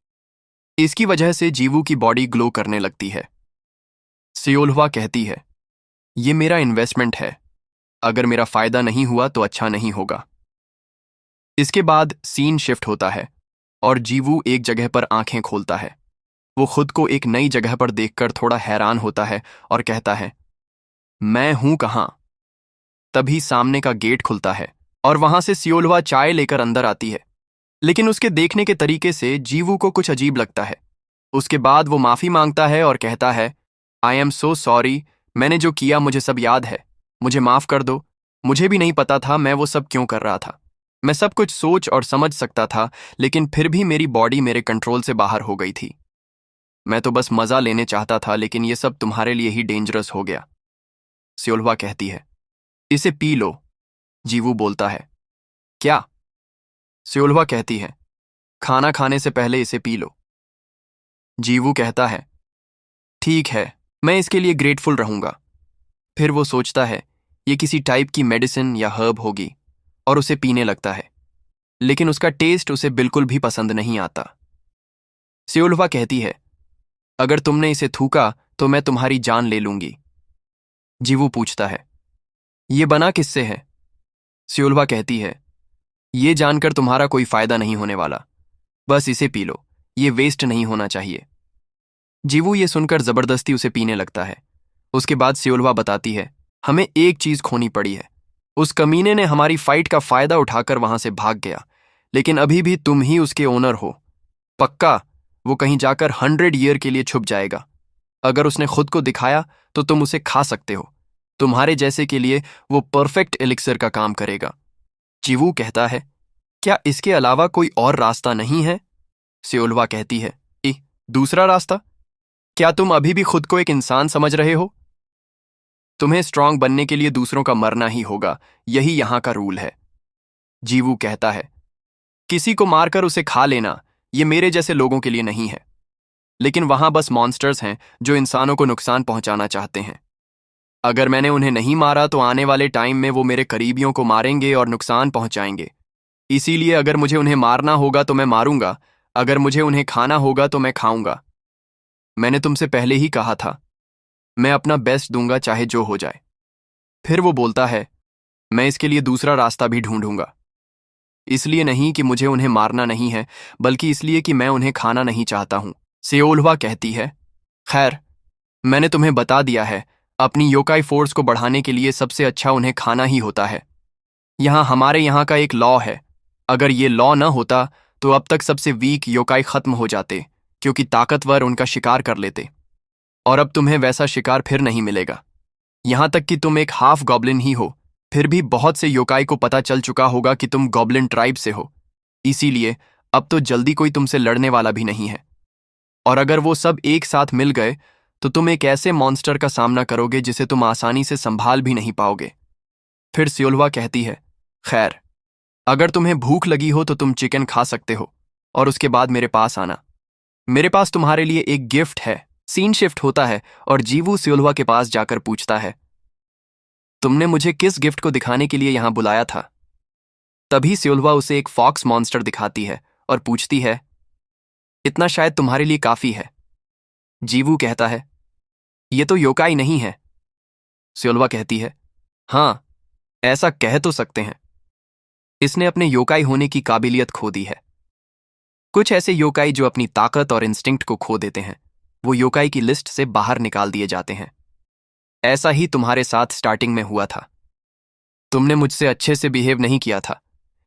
Speaker 1: इसकी वजह से जीवू की बॉडी ग्लो करने लगती है। सियोल्वा कहती है, ये मेरा इन्वेस्टमेंट है, अगर मेरा फायदा नहीं हुआ तो अच्छा नहीं होगा। इसके बाद सीन शिफ्ट होता है और जीवू एक जगह पर आंखें खोलता है। वो खुद को एक नई जगह पर देखकर थोड़ा हैरान होता है और कहता है, मैं हूं कहां? तभी सामने का गेट खुलता है और वहां से सियोल्वा चाय लेकर अंदर आती है, लेकिन उसके देखने के तरीके से जीवू को कुछ अजीब लगता है। उसके बाद वो माफी मांगता है और कहता है, आई एम सो सॉरी, मैंने जो किया मुझे सब याद है, मुझे माफ कर दो। मुझे भी नहीं पता था मैं वो सब क्यों कर रहा था। मैं सब कुछ सोच और समझ सकता था, लेकिन फिर भी मेरी बॉडी मेरे कंट्रोल से बाहर हो गई थी। मैं तो बस मजा लेने चाहता था, लेकिन ये सब तुम्हारे लिए ही डेंजरस हो गया। सियोल्वा कहती है, इसे पी लो। जीवू बोलता है, क्या? सियोल्वा कहती है, खाना खाने से पहले इसे पी लो। जीवू कहता है, ठीक है, मैं इसके लिए ग्रेटफुल रहूंगा। फिर वो सोचता है ये किसी टाइप की मेडिसिन या हर्ब होगी और उसे पीने लगता है, लेकिन उसका टेस्ट उसे बिल्कुल भी पसंद नहीं आता। सियोल्वा कहती है, अगर तुमने इसे थूका तो मैं तुम्हारी जान ले लूंगी। जीवू पूछता है, ये बना किससे है? सियोल्वा कहती है, ये जानकर तुम्हारा कोई फायदा नहीं होने वाला, बस इसे पी लो, ये वेस्ट नहीं होना चाहिए। जीवू ये सुनकर जबरदस्ती उसे पीने लगता है। उसके बाद सियोल्वा बताती है, हमें एक चीज खोनी पड़ी है। उस कमीने ने हमारी फाइट का फायदा उठाकर वहां से भाग गया, लेकिन अभी भी तुम ही उसके ओनर हो। पक्का वो कहीं जाकर 100 ईयर के लिए छुप जाएगा। अगर उसने खुद को दिखाया तो तुम उसे खा सकते हो। तुम्हारे जैसे के लिए वो परफेक्ट एलिक्सर का काम करेगा। जीवू कहता है, क्या इसके अलावा कोई और रास्ता नहीं है? सियोल्वा कहती है, दूसरा रास्ता? क्या तुम अभी भी खुद को एक इंसान समझ रहे हो? तुम्हें स्ट्रांग बनने के लिए दूसरों का मरना ही होगा, यही यहां का रूल है। जीवू कहता है, किसी को मारकर उसे खा लेना ये मेरे जैसे लोगों के लिए नहीं है, लेकिन वहां बस मॉन्स्टर्स हैं जो इंसानों को नुकसान पहुंचाना चाहते हैं। अगर मैंने उन्हें नहीं मारा तो आने वाले टाइम में वो मेरे करीबियों को मारेंगे और नुकसान पहुंचाएंगे। इसीलिए अगर मुझे उन्हें मारना होगा तो मैं मारूंगा, अगर मुझे उन्हें खाना होगा तो मैं खाऊंगा। मैंने तुमसे पहले ही कहा था, मैं अपना बेस्ट दूंगा चाहे जो हो जाए। फिर वो बोलता है, मैं इसके लिए दूसरा रास्ता भी ढूंढूंगा। इसलिए नहीं कि मुझे उन्हें मारना नहीं है, बल्कि इसलिए कि मैं उन्हें खाना नहीं चाहता हूं। सियोल्वा कहती है, खैर, मैंने तुम्हें बता दिया है, अपनी योकाई फोर्स को बढ़ाने के लिए सबसे अच्छा उन्हें खाना ही होता है। हमारे यहाँ का एक लॉ है, अगर ये लॉ न होता तो अब तक सबसे वीक योकाई खत्म हो जाते, क्योंकि ताकतवर उनका शिकार कर लेते। और अब तुम्हें वैसा शिकार फिर नहीं मिलेगा। यहां तक कि तुम एक हाफ गॉब्लिन ही हो, फिर भी बहुत से योकाई को पता चल चुका होगा कि तुम गॉब्लिन ट्राइब से हो। इसीलिए अब तो जल्दी कोई तुमसे लड़ने वाला भी नहीं है। और अगर वो सब एक साथ मिल गए तो तुम एक ऐसे मॉन्स्टर का सामना करोगे जिसे तुम आसानी से संभाल भी नहीं पाओगे। फिर सियोल्वा कहती है, खैर, अगर तुम्हें भूख लगी हो तो तुम चिकन खा सकते हो और उसके बाद मेरे पास आना। मेरे पास तुम्हारे लिए एक गिफ्ट है। सीन शिफ्ट होता है और जीवू सियोल्वा के पास जाकर पूछता है, तुमने मुझे किस गिफ्ट को दिखाने के लिए यहां बुलाया था? तभी सियोल्वा उसे एक फॉक्स मॉन्स्टर दिखाती है और पूछती है, इतना शायद तुम्हारे लिए काफी है। जीवू कहता है, ये तो योकाई नहीं है। सियोल्वा कहती है, हाँ, ऐसा कह तो सकते हैं। इसने अपने योकाई होने की काबिलियत खो दी है। कुछ ऐसे योकाई जो अपनी ताकत और इंस्टिंक्ट को खो देते हैं, वो योकाई की लिस्ट से बाहर निकाल दिए जाते हैं। ऐसा ही तुम्हारे साथ स्टार्टिंग में हुआ था। तुमने मुझसे अच्छे से बिहेव नहीं किया था।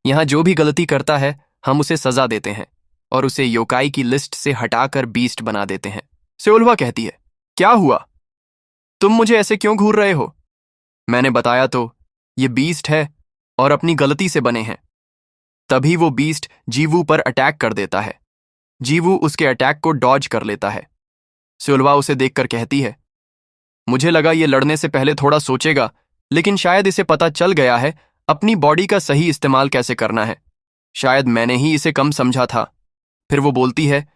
Speaker 1: यहां जो भी गलती करता है हम उसे सजा देते हैं, और उसे योकाई की लिस्ट से हटाकर बीस्ट बना देते हैं। सेओल्वा कहती है, क्या हुआ? तुम मुझे ऐसे क्यों घूर रहे हो? मैंने बताया तो, ये बीस्ट है और अपनी गलती से बने हैं। तभी वो बीस्ट जीवू पर अटैक कर देता है। जीवू उसके अटैक को डॉज कर लेता है। सेओल्वा उसे देखकर कहती है, मुझे लगा ये लड़ने से पहले थोड़ा सोचेगा, लेकिन शायद इसे पता चल गया है अपनी बॉडी का सही इस्तेमाल कैसे करना है। शायद मैंने ही इसे कम समझा था। फिर वो बोलती है,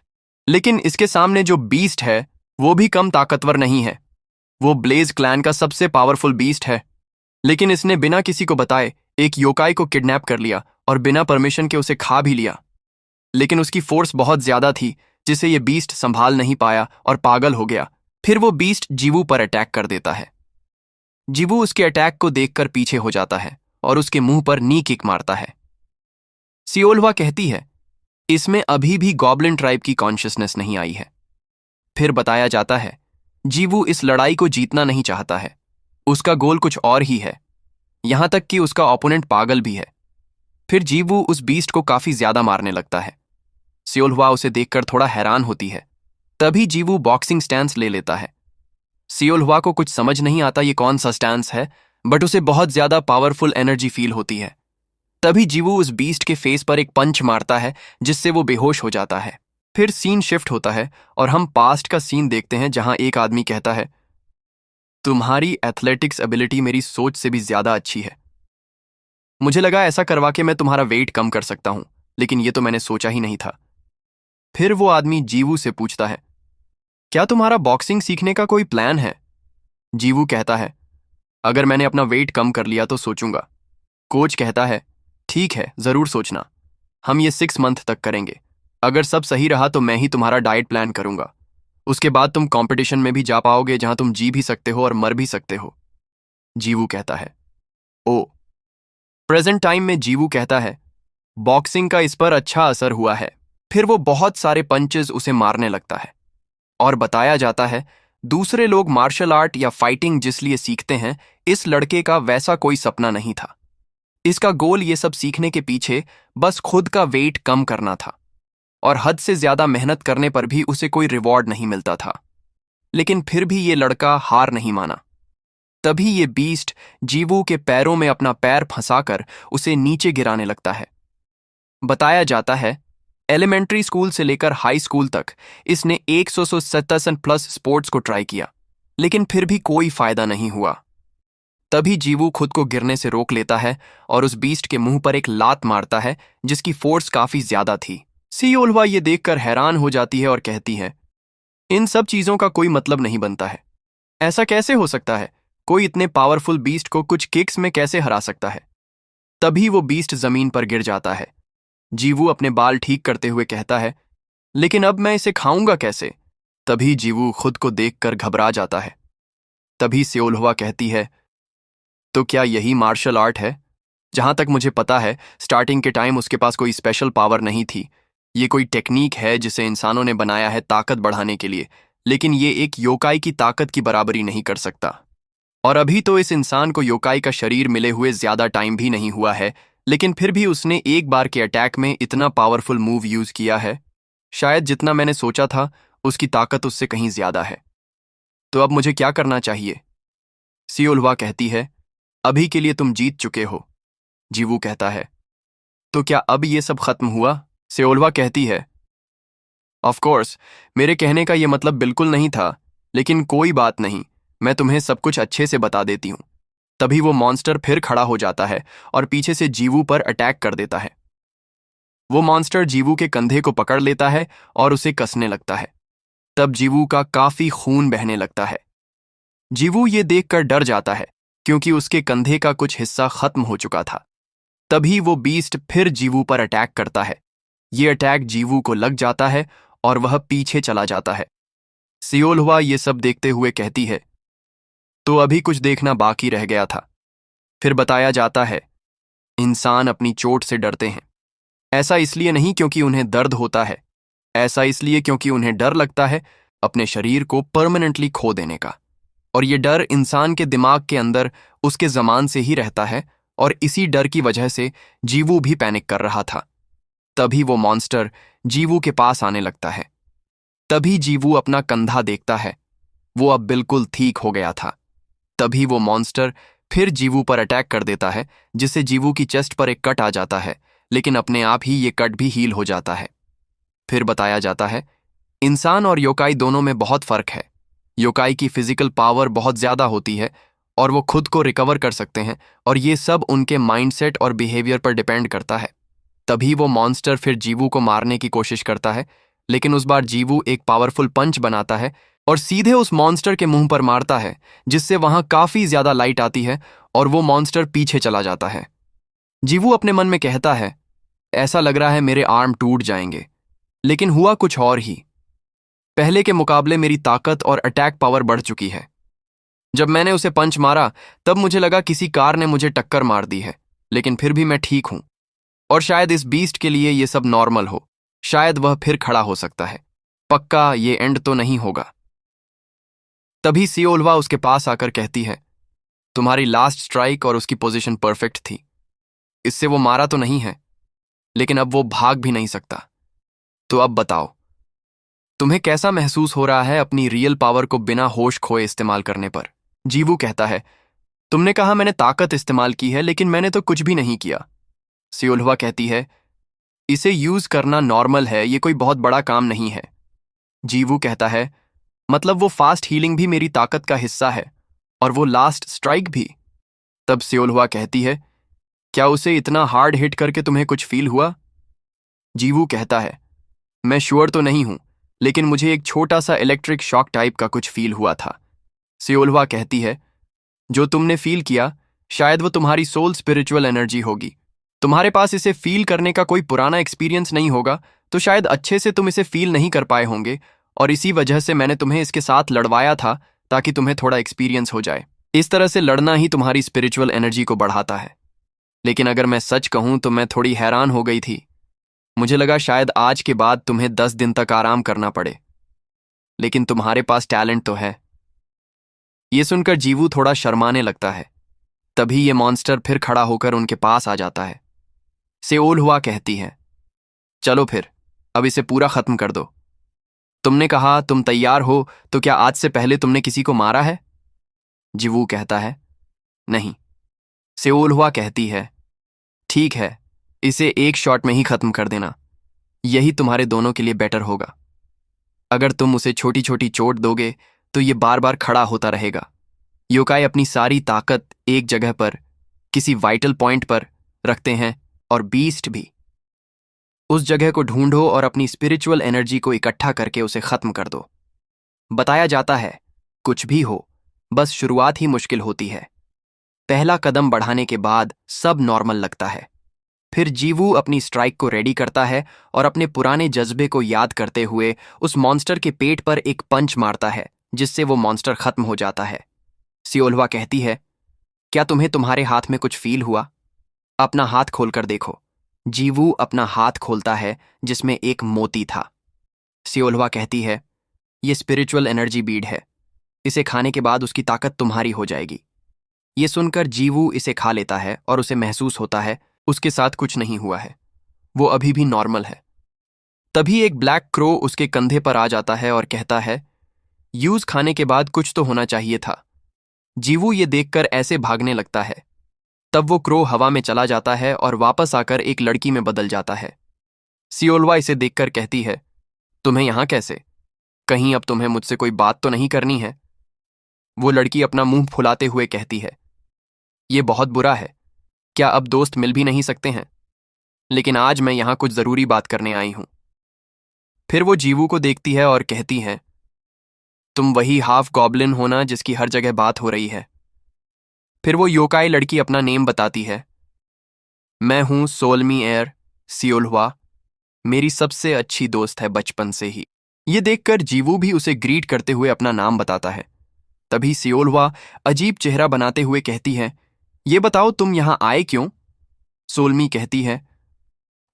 Speaker 1: लेकिन इसके सामने जो बीस्ट है वो भी कम ताकतवर नहीं है। वो ब्लेज क्लैन का सबसे पावरफुल बीस्ट है, लेकिन इसने बिना किसी को बताए एक योकाई को किडनैप कर लिया और बिना परमिशन के उसे खा भी लिया। लेकिन उसकी फोर्स बहुत ज्यादा थी, जिसे ये बीस्ट संभाल नहीं पाया और पागल हो गया। फिर वो बीस्ट जीवू पर अटैक कर देता है। जीवू उसके अटैक को देखकर पीछे हो जाता है और उसके मुंह पर नी किक मारता है। सियोल्वा कहती है, इसमें अभी भी गॉब्लिन ट्राइब की कॉन्शियसनेस नहीं आई है। फिर बताया जाता है, जीवू इस लड़ाई को जीतना नहीं चाहता है। उसका गोल कुछ और ही है, यहां तक कि उसका ओपोनेंट पागल भी है। फिर जीवू उस बीस्ट को काफी ज्यादा मारने लगता है। सियोल्वा उसे देखकर थोड़ा हैरान होती है। तभी जीवू बॉक्सिंग स्टैंस ले लेता है। सियोल्वा को कुछ समझ नहीं आता ये कौन सा स्टैंस है, बट उसे बहुत ज्यादा पावरफुल एनर्जी फील होती है। तभी जीवू उस बीस्ट के फेस पर एक पंच मारता है, जिससे वो बेहोश हो जाता है। फिर सीन शिफ्ट होता है और हम पास्ट का सीन देखते हैं, जहां एक आदमी कहता है, तुम्हारी एथलेटिक्स एबिलिटी मेरी सोच से भी ज्यादा अच्छी है। मुझे लगा ऐसा करवा के मैं तुम्हारा वेट कम कर सकता हूं, लेकिन ये तो मैंने सोचा ही नहीं था। फिर वो आदमी जीवू से पूछता है, क्या तुम्हारा बॉक्सिंग सीखने का कोई प्लान है? जीवू कहता है, अगर मैंने अपना वेट कम कर लिया तो सोचूंगा। कोच कहता है, ठीक है, जरूर सोचना। हम ये 6 मंथ तक करेंगे। अगर सब सही रहा तो मैं ही तुम्हारा डाइट प्लान करूंगा। उसके बाद तुम कंपटीशन में भी जा पाओगे, जहां तुम जी भी सकते हो और मर भी सकते हो। जीवू कहता है, ओ। प्रेजेंट टाइम में जीवू कहता है, बॉक्सिंग का इस पर अच्छा असर हुआ है। फिर वो बहुत सारे पंचेस उसे मारने लगता है और बताया जाता है, दूसरे लोग मार्शल आर्ट या फाइटिंग जिस लिए सीखते हैं, इस लड़के का वैसा कोई सपना नहीं था। इसका गोल ये सब सीखने के पीछे बस खुद का वेट कम करना था, और हद से ज्यादा मेहनत करने पर भी उसे कोई रिवॉर्ड नहीं मिलता था। लेकिन फिर भी ये लड़का हार नहीं माना। तभी ये बीस्ट जीवू के पैरों में अपना पैर फंसाकर उसे नीचे गिराने लगता है। बताया जाता है, एलिमेंट्री स्कूल से लेकर हाई स्कूल तक इसने 177 प्लस स्पोर्ट्स को ट्राई किया, लेकिन फिर भी कोई फायदा नहीं हुआ। तभी जीवू खुद को गिरने से रोक लेता है और उस बीस्ट के मुंह पर एक लात मारता है, जिसकी फोर्स काफी ज्यादा थी। सियोल्वा ये देखकर हैरान हो जाती है और कहती है, इन सब चीजों का कोई मतलब नहीं बनता है। ऐसा कैसे हो सकता है? कोई इतने पावरफुल बीस्ट को कुछ किक्स में कैसे हरा सकता है? तभी वो बीस्ट जमीन पर गिर जाता है। जीवू अपने बाल ठीक करते हुए कहता है, लेकिन अब मैं इसे खाऊंगा कैसे? तभी जीवू खुद को देखकर घबरा जाता है। तभी सियोल्वा कहती है, तो क्या यही मार्शल आर्ट है? जहां तक मुझे पता है, स्टार्टिंग के टाइम उसके पास कोई स्पेशल पावर नहीं थी। ये कोई टेक्निक है जिसे इंसानों ने बनाया है ताकत बढ़ाने के लिए, लेकिन ये एक योकाई की ताकत की बराबरी नहीं कर सकता। और अभी तो इस इंसान को योकाई का शरीर मिले हुए ज्यादा टाइम भी नहीं हुआ है, लेकिन फिर भी उसने एक बार के अटैक में इतना पावरफुल मूव यूज किया है। शायद जितना मैंने सोचा था, उसकी ताकत उससे कहीं ज्यादा है। तो अब मुझे क्या करना चाहिए? सियोल्वा कहती है, अभी के लिए तुम जीत चुके हो। जीवू कहता है, तो क्या अब ये सब खत्म हुआ? सियोल्वा कहती है, ऑफ कोर्स, मेरे कहने का ये मतलब बिल्कुल नहीं था, लेकिन कोई बात नहीं, मैं तुम्हें सब कुछ अच्छे से बता देती हूं। तभी वो मॉन्स्टर फिर खड़ा हो जाता है और पीछे से जीवू पर अटैक कर देता है। वो मॉन्स्टर जीवू के कंधे को पकड़ लेता है और उसे कसने लगता है। तब जीवू का काफी खून बहने लगता है। जीवू ये देखकर डर जाता है, क्योंकि उसके कंधे का कुछ हिस्सा खत्म हो चुका था। तभी वो बीस्ट फिर जीवू पर अटैक करता है। ये अटैक जीवू को लग जाता है और वह पीछे चला जाता है। सियोल्वा ये सब देखते हुए कहती है, तो अभी कुछ देखना बाकी रह गया था। फिर बताया जाता है, इंसान अपनी चोट से डरते हैं। ऐसा इसलिए नहीं क्योंकि उन्हें दर्द होता है, ऐसा इसलिए क्योंकि उन्हें डर लगता है अपने शरीर को परमानेंटली खो देने का। और ये डर इंसान के दिमाग के अंदर उसके ज़मान से ही रहता है, और इसी डर की वजह से जीवू भी पैनिक कर रहा था। तभी वो मॉन्स्टर जीवू के पास आने लगता है। तभी जीवू अपना कंधा देखता है। वो अब बिल्कुल ठीक हो गया था। तभी वो मॉन्स्टर फिर जीवू पर अटैक कर देता है, जिससे जीवू की चेस्ट पर एक कट आ जाता है, लेकिन अपने आप ही ये कट भी हील हो जाता है। फिर बताया जाता है, इंसान और योकाई दोनों में बहुत फर्क है। योकाई की फिजिकल पावर बहुत ज्यादा होती है और वो खुद को रिकवर कर सकते हैं, और ये सब उनके माइंडसेट और बिहेवियर पर डिपेंड करता है। तभी वो मॉन्स्टर फिर जीवू को मारने की कोशिश करता है, लेकिन उस बार जीवू एक पावरफुल पंच बनाता है और सीधे उस मॉन्स्टर के मुंह पर मारता है, जिससे वहां काफी ज्यादा लाइट आती है और वो मॉन्स्टर पीछे चला जाता है। जीवू अपने मन में कहता है, ऐसा लग रहा है मेरे आर्म टूट जाएंगे, लेकिन हुआ कुछ और ही। पहले के मुकाबले मेरी ताकत और अटैक पावर बढ़ चुकी है। जब मैंने उसे पंच मारा तब मुझे लगा किसी कार ने मुझे टक्कर मार दी है, लेकिन फिर भी मैं ठीक हूं। और शायद इस बीस्ट के लिए ये सब नॉर्मल हो। शायद वह फिर खड़ा हो सकता है। पक्का ये एंड तो नहीं होगा। तभी सियोलवा उसके पास आकर कहती है, तुम्हारी लास्ट स्ट्राइक और उसकी पोजीशन परफेक्ट थी। इससे वो मारा तो नहीं है, लेकिन अब वो भाग भी नहीं सकता। तो अब बताओ, तुम्हें कैसा महसूस हो रहा है अपनी रियल पावर को बिना होश खोए इस्तेमाल करने पर? जीवू कहता है, तुमने कहा मैंने ताकत इस्तेमाल की है, लेकिन मैंने तो कुछ भी नहीं किया। सियोलवा कहती है, इसे यूज करना नॉर्मल है, ये कोई बहुत बड़ा काम नहीं है। जीवू कहता है, मतलब वो फास्ट हीलिंग भी मेरी ताकत का हिस्सा है, और वो लास्ट स्ट्राइक भी। तब सियोलवा कहती है, क्या उसे इतना हार्ड हिट करके तुम्हें कुछ फील हुआ? जीवू कहता है, मैं श्योर तो नहीं हूं, लेकिन मुझे एक छोटा सा इलेक्ट्रिक शॉक टाइप का कुछ फील हुआ था। सियोलवा कहती है, जो तुमने फील किया शायद वो तुम्हारी सोल स्पिरिचुअल एनर्जी होगी। तुम्हारे पास इसे फील करने का कोई पुराना एक्सपीरियंस नहीं होगा, तो शायद अच्छे से तुम इसे फील नहीं कर पाए होंगे, और इसी वजह से मैंने तुम्हें इसके साथ लड़वाया था, ताकि तुम्हें थोड़ा एक्सपीरियंस हो जाए। इस तरह से लड़ना ही तुम्हारी स्पिरिचुअल एनर्जी को बढ़ाता है। लेकिन अगर मैं सच कहूं तो मैं थोड़ी हैरान हो गई थी। मुझे लगा शायद आज के बाद तुम्हें 10 दिन तक आराम करना पड़े, लेकिन तुम्हारे पास टैलेंट तो है। ये सुनकर जीवू थोड़ा शर्माने लगता है। तभी ये मॉन्स्टर फिर खड़ा होकर उनके पास आ जाता है। सेओलहुआ कहती है, चलो फिर, अब इसे पूरा खत्म कर दो। तुमने कहा तुम तैयार हो, तो क्या आज से पहले तुमने किसी को मारा है? जीवू कहता है, नहीं। सेओलहुआ कहती है, ठीक है, इसे एक शॉट में ही खत्म कर देना। यही तुम्हारे दोनों के लिए बेटर होगा। अगर तुम उसे छोटी छोटी चोट दोगे तो ये बार बार खड़ा होता रहेगा। योकाई अपनी सारी ताकत एक जगह पर, किसी वाइटल पॉइंट पर रखते हैं, और बीस्ट भी। उस जगह को ढूंढो और अपनी स्पिरिचुअल एनर्जी को इकट्ठा करके उसे खत्म कर दो। बताया जाता है, कुछ भी हो, बस शुरुआत ही मुश्किल होती है। पहला कदम बढ़ाने के बाद सब नॉर्मल लगता है। फिर जीवू अपनी स्ट्राइक को रेडी करता है और अपने पुराने जज्बे को याद करते हुए उस मॉन्स्टर के पेट पर एक पंच मारता है, जिससे वो मॉन्स्टर खत्म हो जाता है। सियोलवा कहती है, क्या तुम्हें तुम्हारे हाथ में कुछ फील हुआ? अपना हाथ खोलकर देखो। जीवू अपना हाथ खोलता है, जिसमें एक मोती था। सियोलवा कहती है, ये स्पिरिचुअल एनर्जी बीड है। इसे खाने के बाद उसकी ताकत तुम्हारी हो जाएगी। ये सुनकर जीवू इसे खा लेता है और उसे महसूस होता है उसके साथ कुछ नहीं हुआ है, वो अभी भी नॉर्मल है। तभी एक ब्लैक क्रो उसके कंधे पर आ जाता है और कहता है, यूज खाने के बाद कुछ तो होना चाहिए था। जीवू ये देखकर ऐसे भागने लगता है। तब वो क्रो हवा में चला जाता है और वापस आकर एक लड़की में बदल जाता है। सियोलवा इसे देखकर कहती है, तुम्हें यहां कैसे? कहीं अब तुम्हें मुझसे कोई बात तो नहीं करनी है? वो लड़की अपना मुंह फुलाते हुए कहती है, ये बहुत बुरा है। क्या अब दोस्त मिल भी नहीं सकते हैं? लेकिन आज मैं यहां कुछ जरूरी बात करने आई हूं। फिर वो जीवू को देखती है और कहती है, तुम वही हाफ गॉब्लिन हो ना जिसकी हर जगह बात हो रही है? फिर वो योकाई लड़की अपना नेम बताती है, मैं हूं सोलमी एयर सियोलहुआ। मेरी सबसे अच्छी दोस्त है बचपन से ही। ये देखकर जीवू भी उसे ग्रीट करते हुए अपना नाम बताता है। तभी सियोलहुआ अजीब चेहरा बनाते हुए कहती है, ये बताओ तुम यहां आए क्यों? सोलमी कहती है,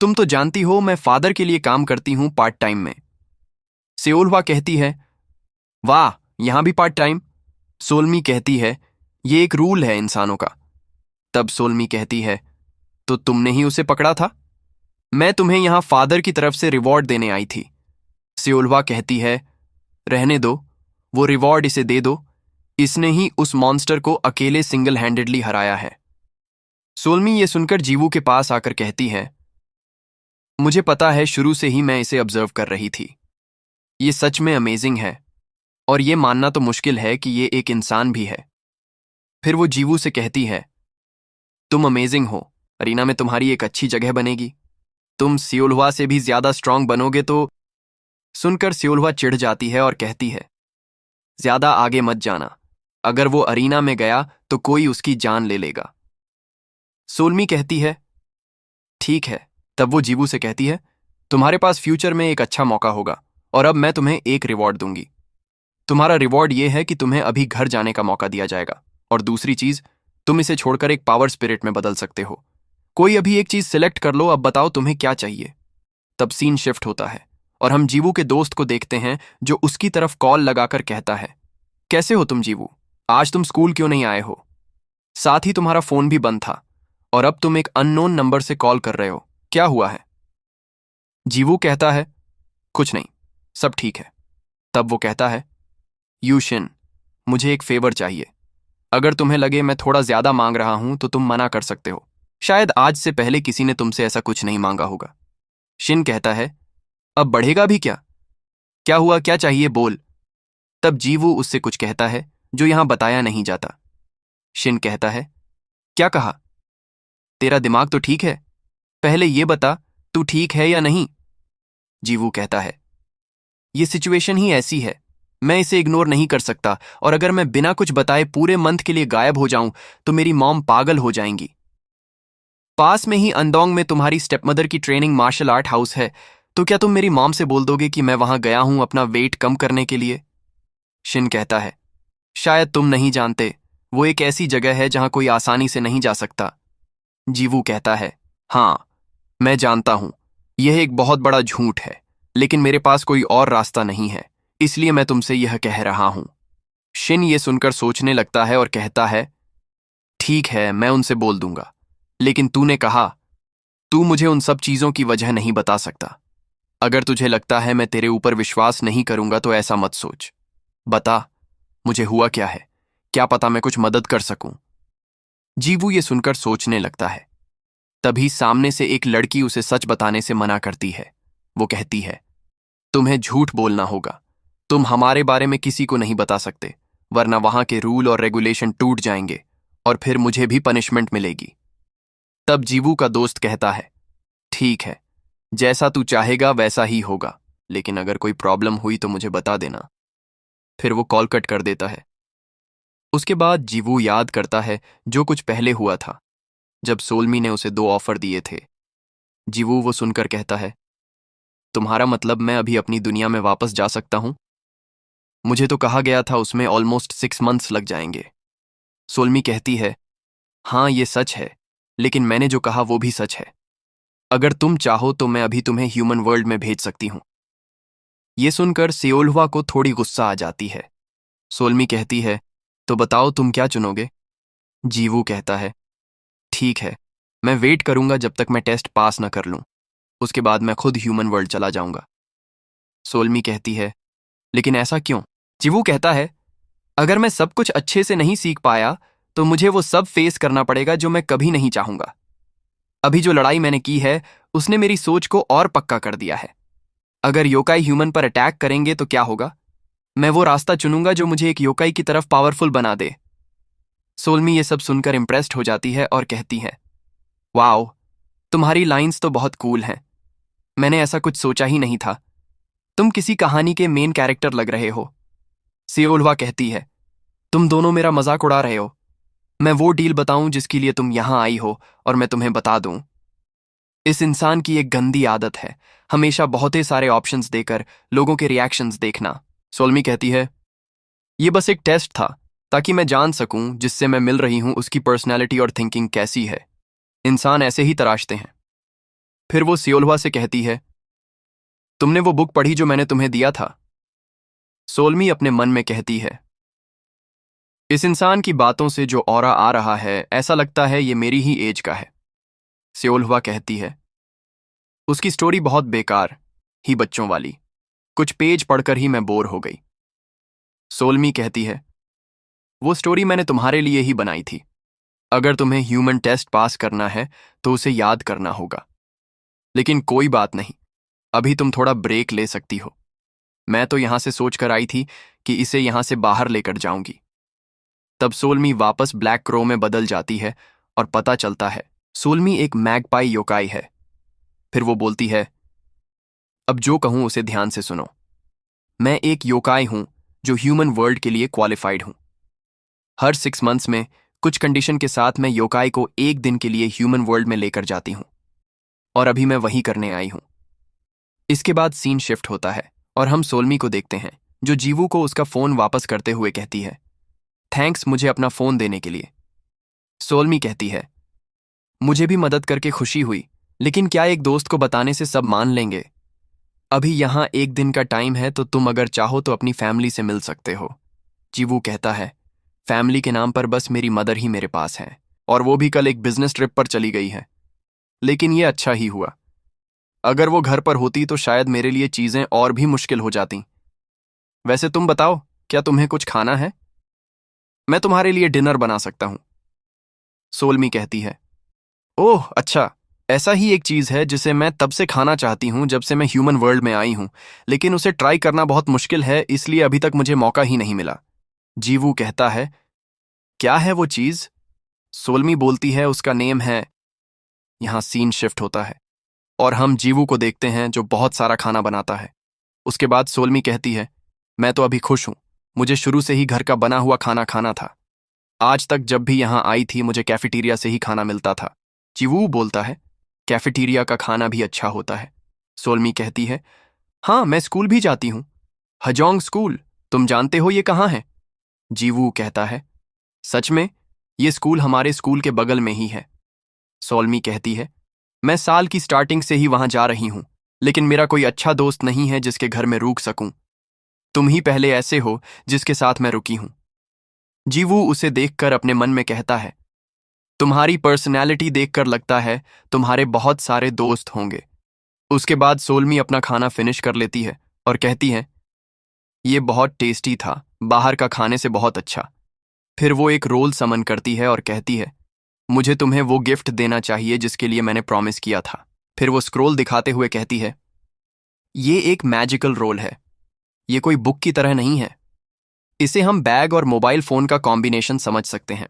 Speaker 1: तुम तो जानती हो मैं फादर के लिए काम करती हूं पार्ट टाइम में। सियोलहुआ कहती है, वाह, यहां भी पार्ट टाइम? सोलमी कहती है, ये एक रूल है इंसानों का। तब सोलमी कहती है, तो तुमने ही उसे पकड़ा था? मैं तुम्हें यहाँ फादर की तरफ से रिवॉर्ड देने आई थी। सियोल्वा कहती है, रहने दो, वो रिवॉर्ड इसे दे दो, इसने ही उस मॉन्स्टर को अकेले सिंगल हैंडेडली हराया है। सोल्मी ये सुनकर जीवू के पास आकर कहती है, मुझे पता है, शुरू से ही मैं इसे ऑब्जर्व कर रही थी। ये सच में अमेजिंग है, और ये मानना तो मुश्किल है कि ये एक इंसान भी है। फिर वो जीवू से कहती है, तुम अमेजिंग हो, अरीना में तुम्हारी एक अच्छी जगह बनेगी, तुम सियोल्वा से भी ज्यादा स्ट्रांग बनोगे। तो सुनकर सियोल्वा चिढ़ जाती है और कहती है, ज्यादा आगे मत जाना, अगर वो अरीना में गया तो कोई उसकी जान ले लेगा। सोल्मी कहती है, ठीक है। तब वो जीवू से कहती है, तुम्हारे पास फ्यूचर में एक अच्छा मौका होगा, और अब मैं तुम्हें एक रिवॉर्ड दूंगी। तुम्हारा रिवॉर्ड ये है कि तुम्हें अभी घर जाने का मौका दिया जाएगा, और दूसरी चीज, तुम इसे छोड़कर एक पावर स्पिरिट में बदल सकते हो। कोई अभी एक चीज सिलेक्ट कर लो, अब बताओ तुम्हें क्या चाहिए। तब सीन शिफ्ट होता है और हम जीवू के दोस्त को देखते हैं, जो उसकी तरफ कॉल लगाकर कहता है, कैसे हो तुम जीवू, आज तुम स्कूल क्यों नहीं आए हो? साथ ही तुम्हारा फोन भी बंद था, और अब तुम एक अननोन नंबर से कॉल कर रहे हो, क्या हुआ है? जीवू कहता है, कुछ नहीं, सब ठीक है। तब वो कहता है, यूशिन, मुझे एक फेवर चाहिए। अगर तुम्हें लगे मैं थोड़ा ज्यादा मांग रहा हूं तो तुम मना कर सकते हो। शायद आज से पहले किसी ने तुमसे ऐसा कुछ नहीं मांगा होगा। शिन कहता है, अब बढ़ेगा भी क्या? क्या हुआ, क्या चाहिए, बोल। तब जीवू उससे कुछ कहता है जो यहां बताया नहीं जाता। शिन कहता है, क्या कहा? तेरा दिमाग तो ठीक है, पहले ये बता, तू ठीक है या नहीं? जीवू कहता है, ये सिचुएशन ही ऐसी है, मैं इसे इग्नोर नहीं कर सकता, और अगर मैं बिना कुछ बताए पूरे मंथ के लिए गायब हो जाऊं तो मेरी मॉम पागल हो जाएंगी। पास में ही अंदोंग में तुम्हारी स्टेपमदर की ट्रेनिंग मार्शल आर्ट हाउस है, तो क्या तुम मेरी मॉम से बोल दोगे कि मैं वहां गया हूं अपना वेट कम करने के लिए? शिन कहता है, शायद तुम नहीं जानते, वो एक ऐसी जगह है जहां कोई आसानी से नहीं जा सकता। जीवू कहता है, हाँ, मैं जानता हूं, यह एक बहुत बड़ा झूठ है, लेकिन मेरे पास कोई और रास्ता नहीं है, इसलिए मैं तुमसे यह कह रहा हूं। शिन ये सुनकर सोचने लगता है और कहता है, ठीक है, मैं उनसे बोल दूंगा, लेकिन तूने कहा, तू मुझे उन सब चीजों की वजह नहीं बता सकता। अगर तुझे लगता है मैं तेरे ऊपर विश्वास नहीं करूंगा तो ऐसा मत सोच। बता, मुझे हुआ क्या है, क्या पता मैं कुछ मदद कर सकूं। जीवू ये सुनकर सोचने लगता है। तभी सामने से एक लड़की उसे सच बताने से मना करती है। वो कहती है, तुम्हें झूठ बोलना होगा, तुम हमारे बारे में किसी को नहीं बता सकते, वरना वहां के रूल और रेगुलेशन टूट जाएंगे और फिर मुझे भी पनिशमेंट मिलेगी। तब जीवू का दोस्त कहता है, ठीक है, जैसा तू चाहेगा वैसा ही होगा, लेकिन अगर कोई प्रॉब्लम हुई तो मुझे बता देना। फिर वो कॉल कट कर देता है। उसके बाद जीवू याद करता है जो कुछ पहले हुआ था, जब सोल्मी ने उसे 2 ऑफर दिए थे। जीवू वो सुनकर कहता है, तुम्हारा मतलब मैं अभी अपनी दुनिया में वापस जा सकता हूं? मुझे तो कहा गया था उसमें ऑलमोस्ट 6 मंथ्स लग जाएंगे। सोल्मी कहती है, हाँ ये सच है, लेकिन मैंने जो कहा वो भी सच है। अगर तुम चाहो तो मैं अभी तुम्हें ह्यूमन वर्ल्ड में भेज सकती हूं। ये सुनकर सियोल्वा को थोड़ी गुस्सा आ जाती है। सोल्मी कहती है, तो बताओ तुम क्या चुनोगे? जीवू कहता है, ठीक है, मैं वेट करूंगा जब तक मैं टेस्ट पास न कर लूं, उसके बाद मैं खुद ह्यूमन वर्ल्ड चला जाऊंगा। सोल्मी कहती है, लेकिन ऐसा क्यों? जीवू कहता है, अगर मैं सब कुछ अच्छे से नहीं सीख पाया तो मुझे वो सब फेस करना पड़ेगा जो मैं कभी नहीं चाहूंगा। अभी जो लड़ाई मैंने की है उसने मेरी सोच को और पक्का कर दिया है। अगर योकाई ह्यूमन पर अटैक करेंगे तो क्या होगा? मैं वो रास्ता चुनूंगा जो मुझे एक योकाई की तरफ पावरफुल बना दे। सोल्मी ये सब सुनकर इम्प्रेस्ड हो जाती है और कहती है, वाओ, तुम्हारी लाइंस तो बहुत कूल हैं। मैंने ऐसा कुछ सोचा ही नहीं था, तुम किसी कहानी के मेन कैरेक्टर लग रहे हो। सियोल्वा कहती है, तुम दोनों मेरा मजाक उड़ा रहे हो। मैं वो डील बताऊं जिसके लिए तुम यहां आई हो, और मैं तुम्हें बता दूं, इस इंसान की एक गंदी आदत है हमेशा बहुत ही सारे ऑप्शंस देकर लोगों के रिएक्शंस देखना। सोल्मी कहती है, ये बस एक टेस्ट था ताकि मैं जान सकूं जिससे मैं मिल रही हूं उसकी पर्सनैलिटी और थिंकिंग कैसी है। इंसान ऐसे ही तराशते हैं। फिर वो सियोल्वा से कहती है, तुमने वो बुक पढ़ी जो मैंने तुम्हें दिया था? सोल्मी अपने मन में कहती है, इस इंसान की बातों से जो ऑरा आ रहा है ऐसा लगता है ये मेरी ही एज का है। सियोल्वा कहती है, उसकी स्टोरी बहुत बेकार ही बच्चों वाली, कुछ पेज पढ़कर ही मैं बोर हो गई। सोलमी कहती है, वो स्टोरी मैंने तुम्हारे लिए ही बनाई थी। अगर तुम्हें ह्यूमन टेस्ट पास करना है तो उसे याद करना होगा। लेकिन कोई बात नहीं, अभी तुम थोड़ा ब्रेक ले सकती हो। मैं तो यहां से सोच कर आई थी कि इसे यहां से बाहर लेकर जाऊंगी। तब सोलमी वापस ब्लैक क्रो में बदल जाती है और पता चलता है सोलमी एक मैगपाई योकाई है। फिर वो बोलती है, अब जो कहूं उसे ध्यान से सुनो। मैं एक योकाई हूं जो ह्यूमन वर्ल्ड के लिए क्वालिफाइड हूं। हर 6 मंथ्स में कुछ कंडीशन के साथ मैं योकाई को एक दिन के लिए ह्यूमन वर्ल्ड में लेकर जाती हूं, और अभी मैं वही करने आई हूं। इसके बाद सीन शिफ्ट होता है और हम सोलमी को देखते हैं, जो जीवू को उसका फोन वापस करते हुए कहती है, थैंक्स मुझे अपना फोन देने के लिए। सोलमी कहती है, मुझे भी मदद करके खुशी हुई, लेकिन क्या एक दोस्त को बताने से सब मान लेंगे? अभी यहां एक दिन का टाइम है, तो तुम अगर चाहो तो अपनी फैमिली से मिल सकते हो। जीवू कहता है, फैमिली के नाम पर बस मेरी मदर ही मेरे पास है, और वो भी कल एक बिजनेस ट्रिप पर चली गई है। लेकिन ये अच्छा ही हुआ। अगर वो घर पर होती तो शायद मेरे लिए चीजें और भी मुश्किल हो जाती। वैसे तुम बताओ, क्या तुम्हें कुछ खाना है? मैं तुम्हारे लिए डिनर बना सकता हूं। सोलमी कहती है, ओह अच्छा, ऐसा ही एक चीज है जिसे मैं तब से खाना चाहती हूं जब से मैं ह्यूमन वर्ल्ड में आई हूं, लेकिन उसे ट्राई करना बहुत मुश्किल है, इसलिए अभी तक मुझे मौका ही नहीं मिला। जीवू कहता है, क्या है वो चीज? सोलमी बोलती है, उसका नेम है। यहां सीन शिफ्ट होता है और हम जीवू को देखते हैं जो बहुत सारा खाना बनाता है। उसके बाद सोलमी कहती है, मैं तो अभी खुश हूं, मुझे शुरू से ही घर का बना हुआ खाना खाना था। आज तक जब भी यहां आई थी मुझे कैफेटेरिया से ही खाना मिलता था। जीवू बोलता है, कैफेटेरिया का खाना भी अच्छा होता है। सोलमी कहती है, हाँ मैं स्कूल भी जाती हूँ, हजोंग स्कूल, तुम जानते हो ये कहाँ है? जीवू कहता है, सच में? ये स्कूल हमारे स्कूल के बगल में ही है। सोलमी कहती है, मैं साल की स्टार्टिंग से ही वहां जा रही हूं, लेकिन मेरा कोई अच्छा दोस्त नहीं है जिसके घर में रुक सकूं। तुम ही पहले ऐसे हो जिसके साथ मैं रुकी हूं। जीवू उसे देखकर अपने मन में कहता है, तुम्हारी पर्सनैलिटी देखकर लगता है तुम्हारे बहुत सारे दोस्त होंगे। उसके बाद सोलमी अपना खाना फिनिश कर लेती है और कहती है, ये बहुत टेस्टी था, बाहर का खाने से बहुत अच्छा। फिर वो एक रोल समन करती है और कहती है, मुझे तुम्हें वो गिफ्ट देना चाहिए जिसके लिए मैंने प्रॉमिस किया था। फिर वो स्क्रोल दिखाते हुए कहती है, ये एक मैजिकल रोल है, ये कोई बुक की तरह नहीं है। इसे हम बैग और मोबाइल फोन का कॉम्बिनेशन समझ सकते हैं।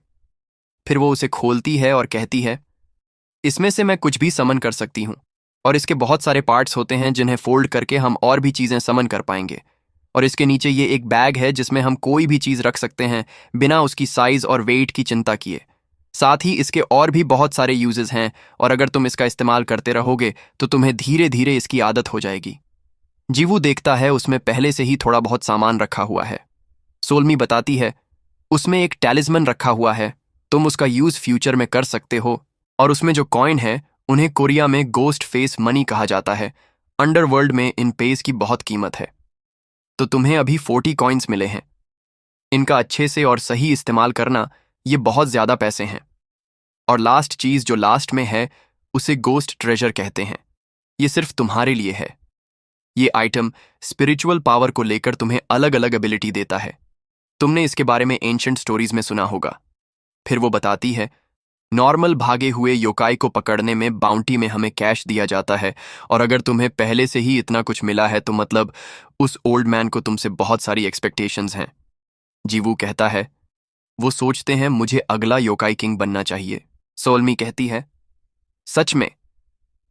Speaker 1: फिर वो उसे खोलती है और कहती है, इसमें से मैं कुछ भी समन कर सकती हूँ, और इसके बहुत सारे पार्ट्स होते हैं जिन्हें फोल्ड करके हम और भी चीजें समन कर पाएंगे। और इसके नीचे ये एक बैग है जिसमें हम कोई भी चीज रख सकते हैं बिना उसकी साइज और वेट की चिंता किए। साथ ही इसके और भी बहुत सारे यूजेस हैं, और अगर तुम इसका इस्तेमाल करते रहोगे तो तुम्हें धीरे धीरे इसकी आदत हो जाएगी। जीवू देखता है उसमें पहले से ही थोड़ा बहुत सामान रखा हुआ है। सोलमी बताती है, उसमें एक टैलिस्मन रखा हुआ है, तुम उसका यूज फ्यूचर में कर सकते हो। और उसमें जो कॉइन है उन्हें कोरिया में गोस्ट फेस मनी कहा जाता है। अंडरवर्ल्ड में इन पेज की बहुत कीमत है। तो तुम्हें अभी 40 कॉइन्स मिले हैं। इनका अच्छे से और सही इस्तेमाल करना, ये बहुत ज्यादा पैसे हैं। और लास्ट चीज जो लास्ट में है, उसे गोस्ट ट्रेजर कहते हैं। ये सिर्फ तुम्हारे लिए है। ये आइटम स्पिरिचुअल पावर को लेकर तुम्हें अलग अलग एबिलिटी देता है। तुमने इसके बारे में एंशंट स्टोरीज में सुना होगा। फिर वो बताती है, नॉर्मल भागे हुए योकाई को पकड़ने में बाउंटी में हमें कैश दिया जाता है, और अगर तुम्हें पहले से ही इतना कुछ मिला है तो मतलब उस ओल्ड मैन को तुमसे बहुत सारी एक्सपेक्टेशंस हैं। जीवू कहता है, वो सोचते हैं मुझे अगला योकाई किंग बनना चाहिए। सोलमी कहती है, सच में?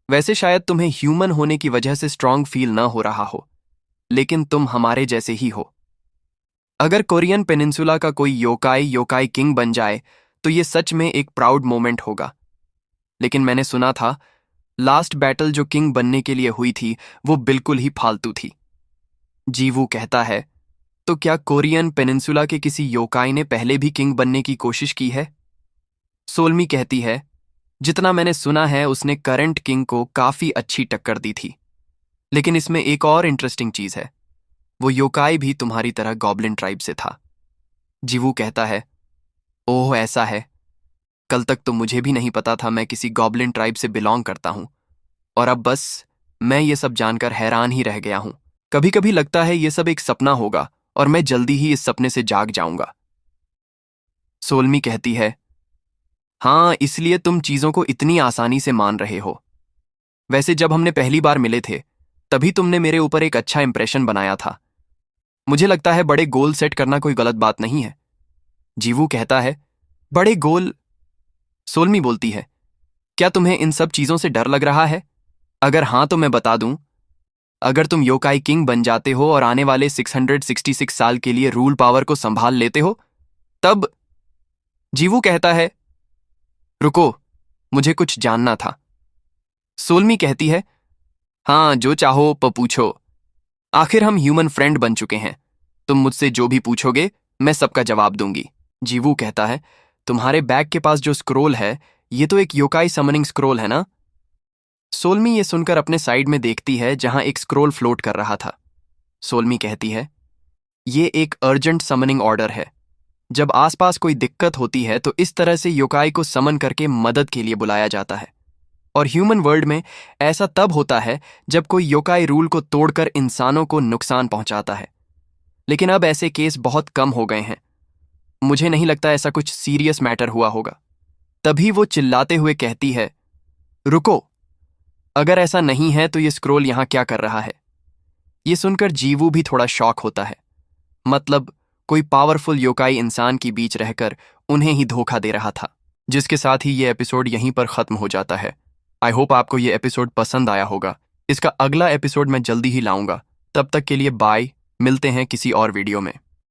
Speaker 1: वैसे शायद तुम्हें ह्यूमन होने की वजह से स्ट्रांग फील ना हो रहा हो, लेकिन तुम हमारे जैसे ही हो। अगर कोरियन पेनिनसुला का कोई योकाई योकाई किंग बन जाए तो ये सच में एक प्राउड मोमेंट होगा। लेकिन मैंने सुना था लास्ट बैटल जो किंग बनने के लिए हुई थी वो बिल्कुल ही फालतू थी। जीवू कहता है, तो क्या कोरियन पेनिनसुला के किसी योकाई ने पहले भी किंग बनने की कोशिश की है? सोलमी कहती है, जितना मैंने सुना है उसने करंट किंग को काफी अच्छी टक्कर दी थी। लेकिन इसमें एक और इंटरेस्टिंग चीज है, वो योकाई भी तुम्हारी तरह गॉब्लिन ट्राइब से था। जीवू कहता है, ओह ऐसा है, कल तक तो मुझे भी नहीं पता था मैं किसी गॉब्लिन ट्राइब से बिलोंग करता हूं, और अब बस मैं ये सब जानकर हैरान ही रह गया हूं। कभी कभी लगता है ये सब एक सपना होगा और मैं जल्दी ही इस सपने से जाग जाऊंगा। सोल्मी कहती है, हाँ, इसलिए तुम चीजों को इतनी आसानी से मान रहे हो। वैसे जब हमने पहली बार मिले थे तभी तुमने मेरे ऊपर एक अच्छा इंप्रेशन बनाया था। मुझे लगता है बड़े गोल सेट करना कोई गलत बात नहीं है। जीवू कहता है, बड़े गोल? सोल्मी बोलती है, क्या तुम्हें इन सब चीजों से डर लग रहा है? अगर हाँ तो मैं बता दूं, अगर तुम योकाई किंग बन जाते हो और आने वाले 666 साल के लिए रूल पावर को संभाल लेते हो तब। जीवू कहता है, रुको, मुझे कुछ जानना था। सोल्मी कहती है, हाँ, जो चाहो पूछो। आखिर हम ह्यूमन फ्रेंड बन चुके हैं। तुम मुझसे जो भी पूछोगे मैं सबका जवाब दूंगी। जीवू कहता है, तुम्हारे बैग के पास जो स्क्रोल है ये तो एक योकाई समनिंग स्क्रोल है ना? सोल्मी ये सुनकर अपने साइड में देखती है जहां एक स्क्रोल फ्लोट कर रहा था। सोल्मी कहती है, ये एक अर्जेंट समनिंग ऑर्डर है। जब आसपास कोई दिक्कत होती है तो इस तरह से योकाई को समन करके मदद के लिए बुलाया जाता है। और ह्यूमन वर्ल्ड में ऐसा तब होता है जब कोई योकाई रूल को तोड़कर इंसानों को नुकसान पहुंचाता है। लेकिन अब ऐसे केस बहुत कम हो गए हैं। मुझे नहीं लगता ऐसा कुछ सीरियस मैटर हुआ होगा। तभी वो चिल्लाते हुए कहती है, रुको, अगर ऐसा नहीं है तो ये स्क्रोल यहां क्या कर रहा है? ये सुनकर जीवू भी थोड़ा शॉक होता है। मतलब कोई पावरफुल योकाई इंसान के बीच रहकर उन्हें ही धोखा दे रहा था। जिसके साथ ही ये एपिसोड यहीं पर खत्म हो जाता है। आई होप आपको ये एपिसोड पसंद आया होगा। इसका अगला एपिसोड मैं जल्दी ही लाऊंगा। तब तक के लिए बाय, मिलते हैं किसी और वीडियो में।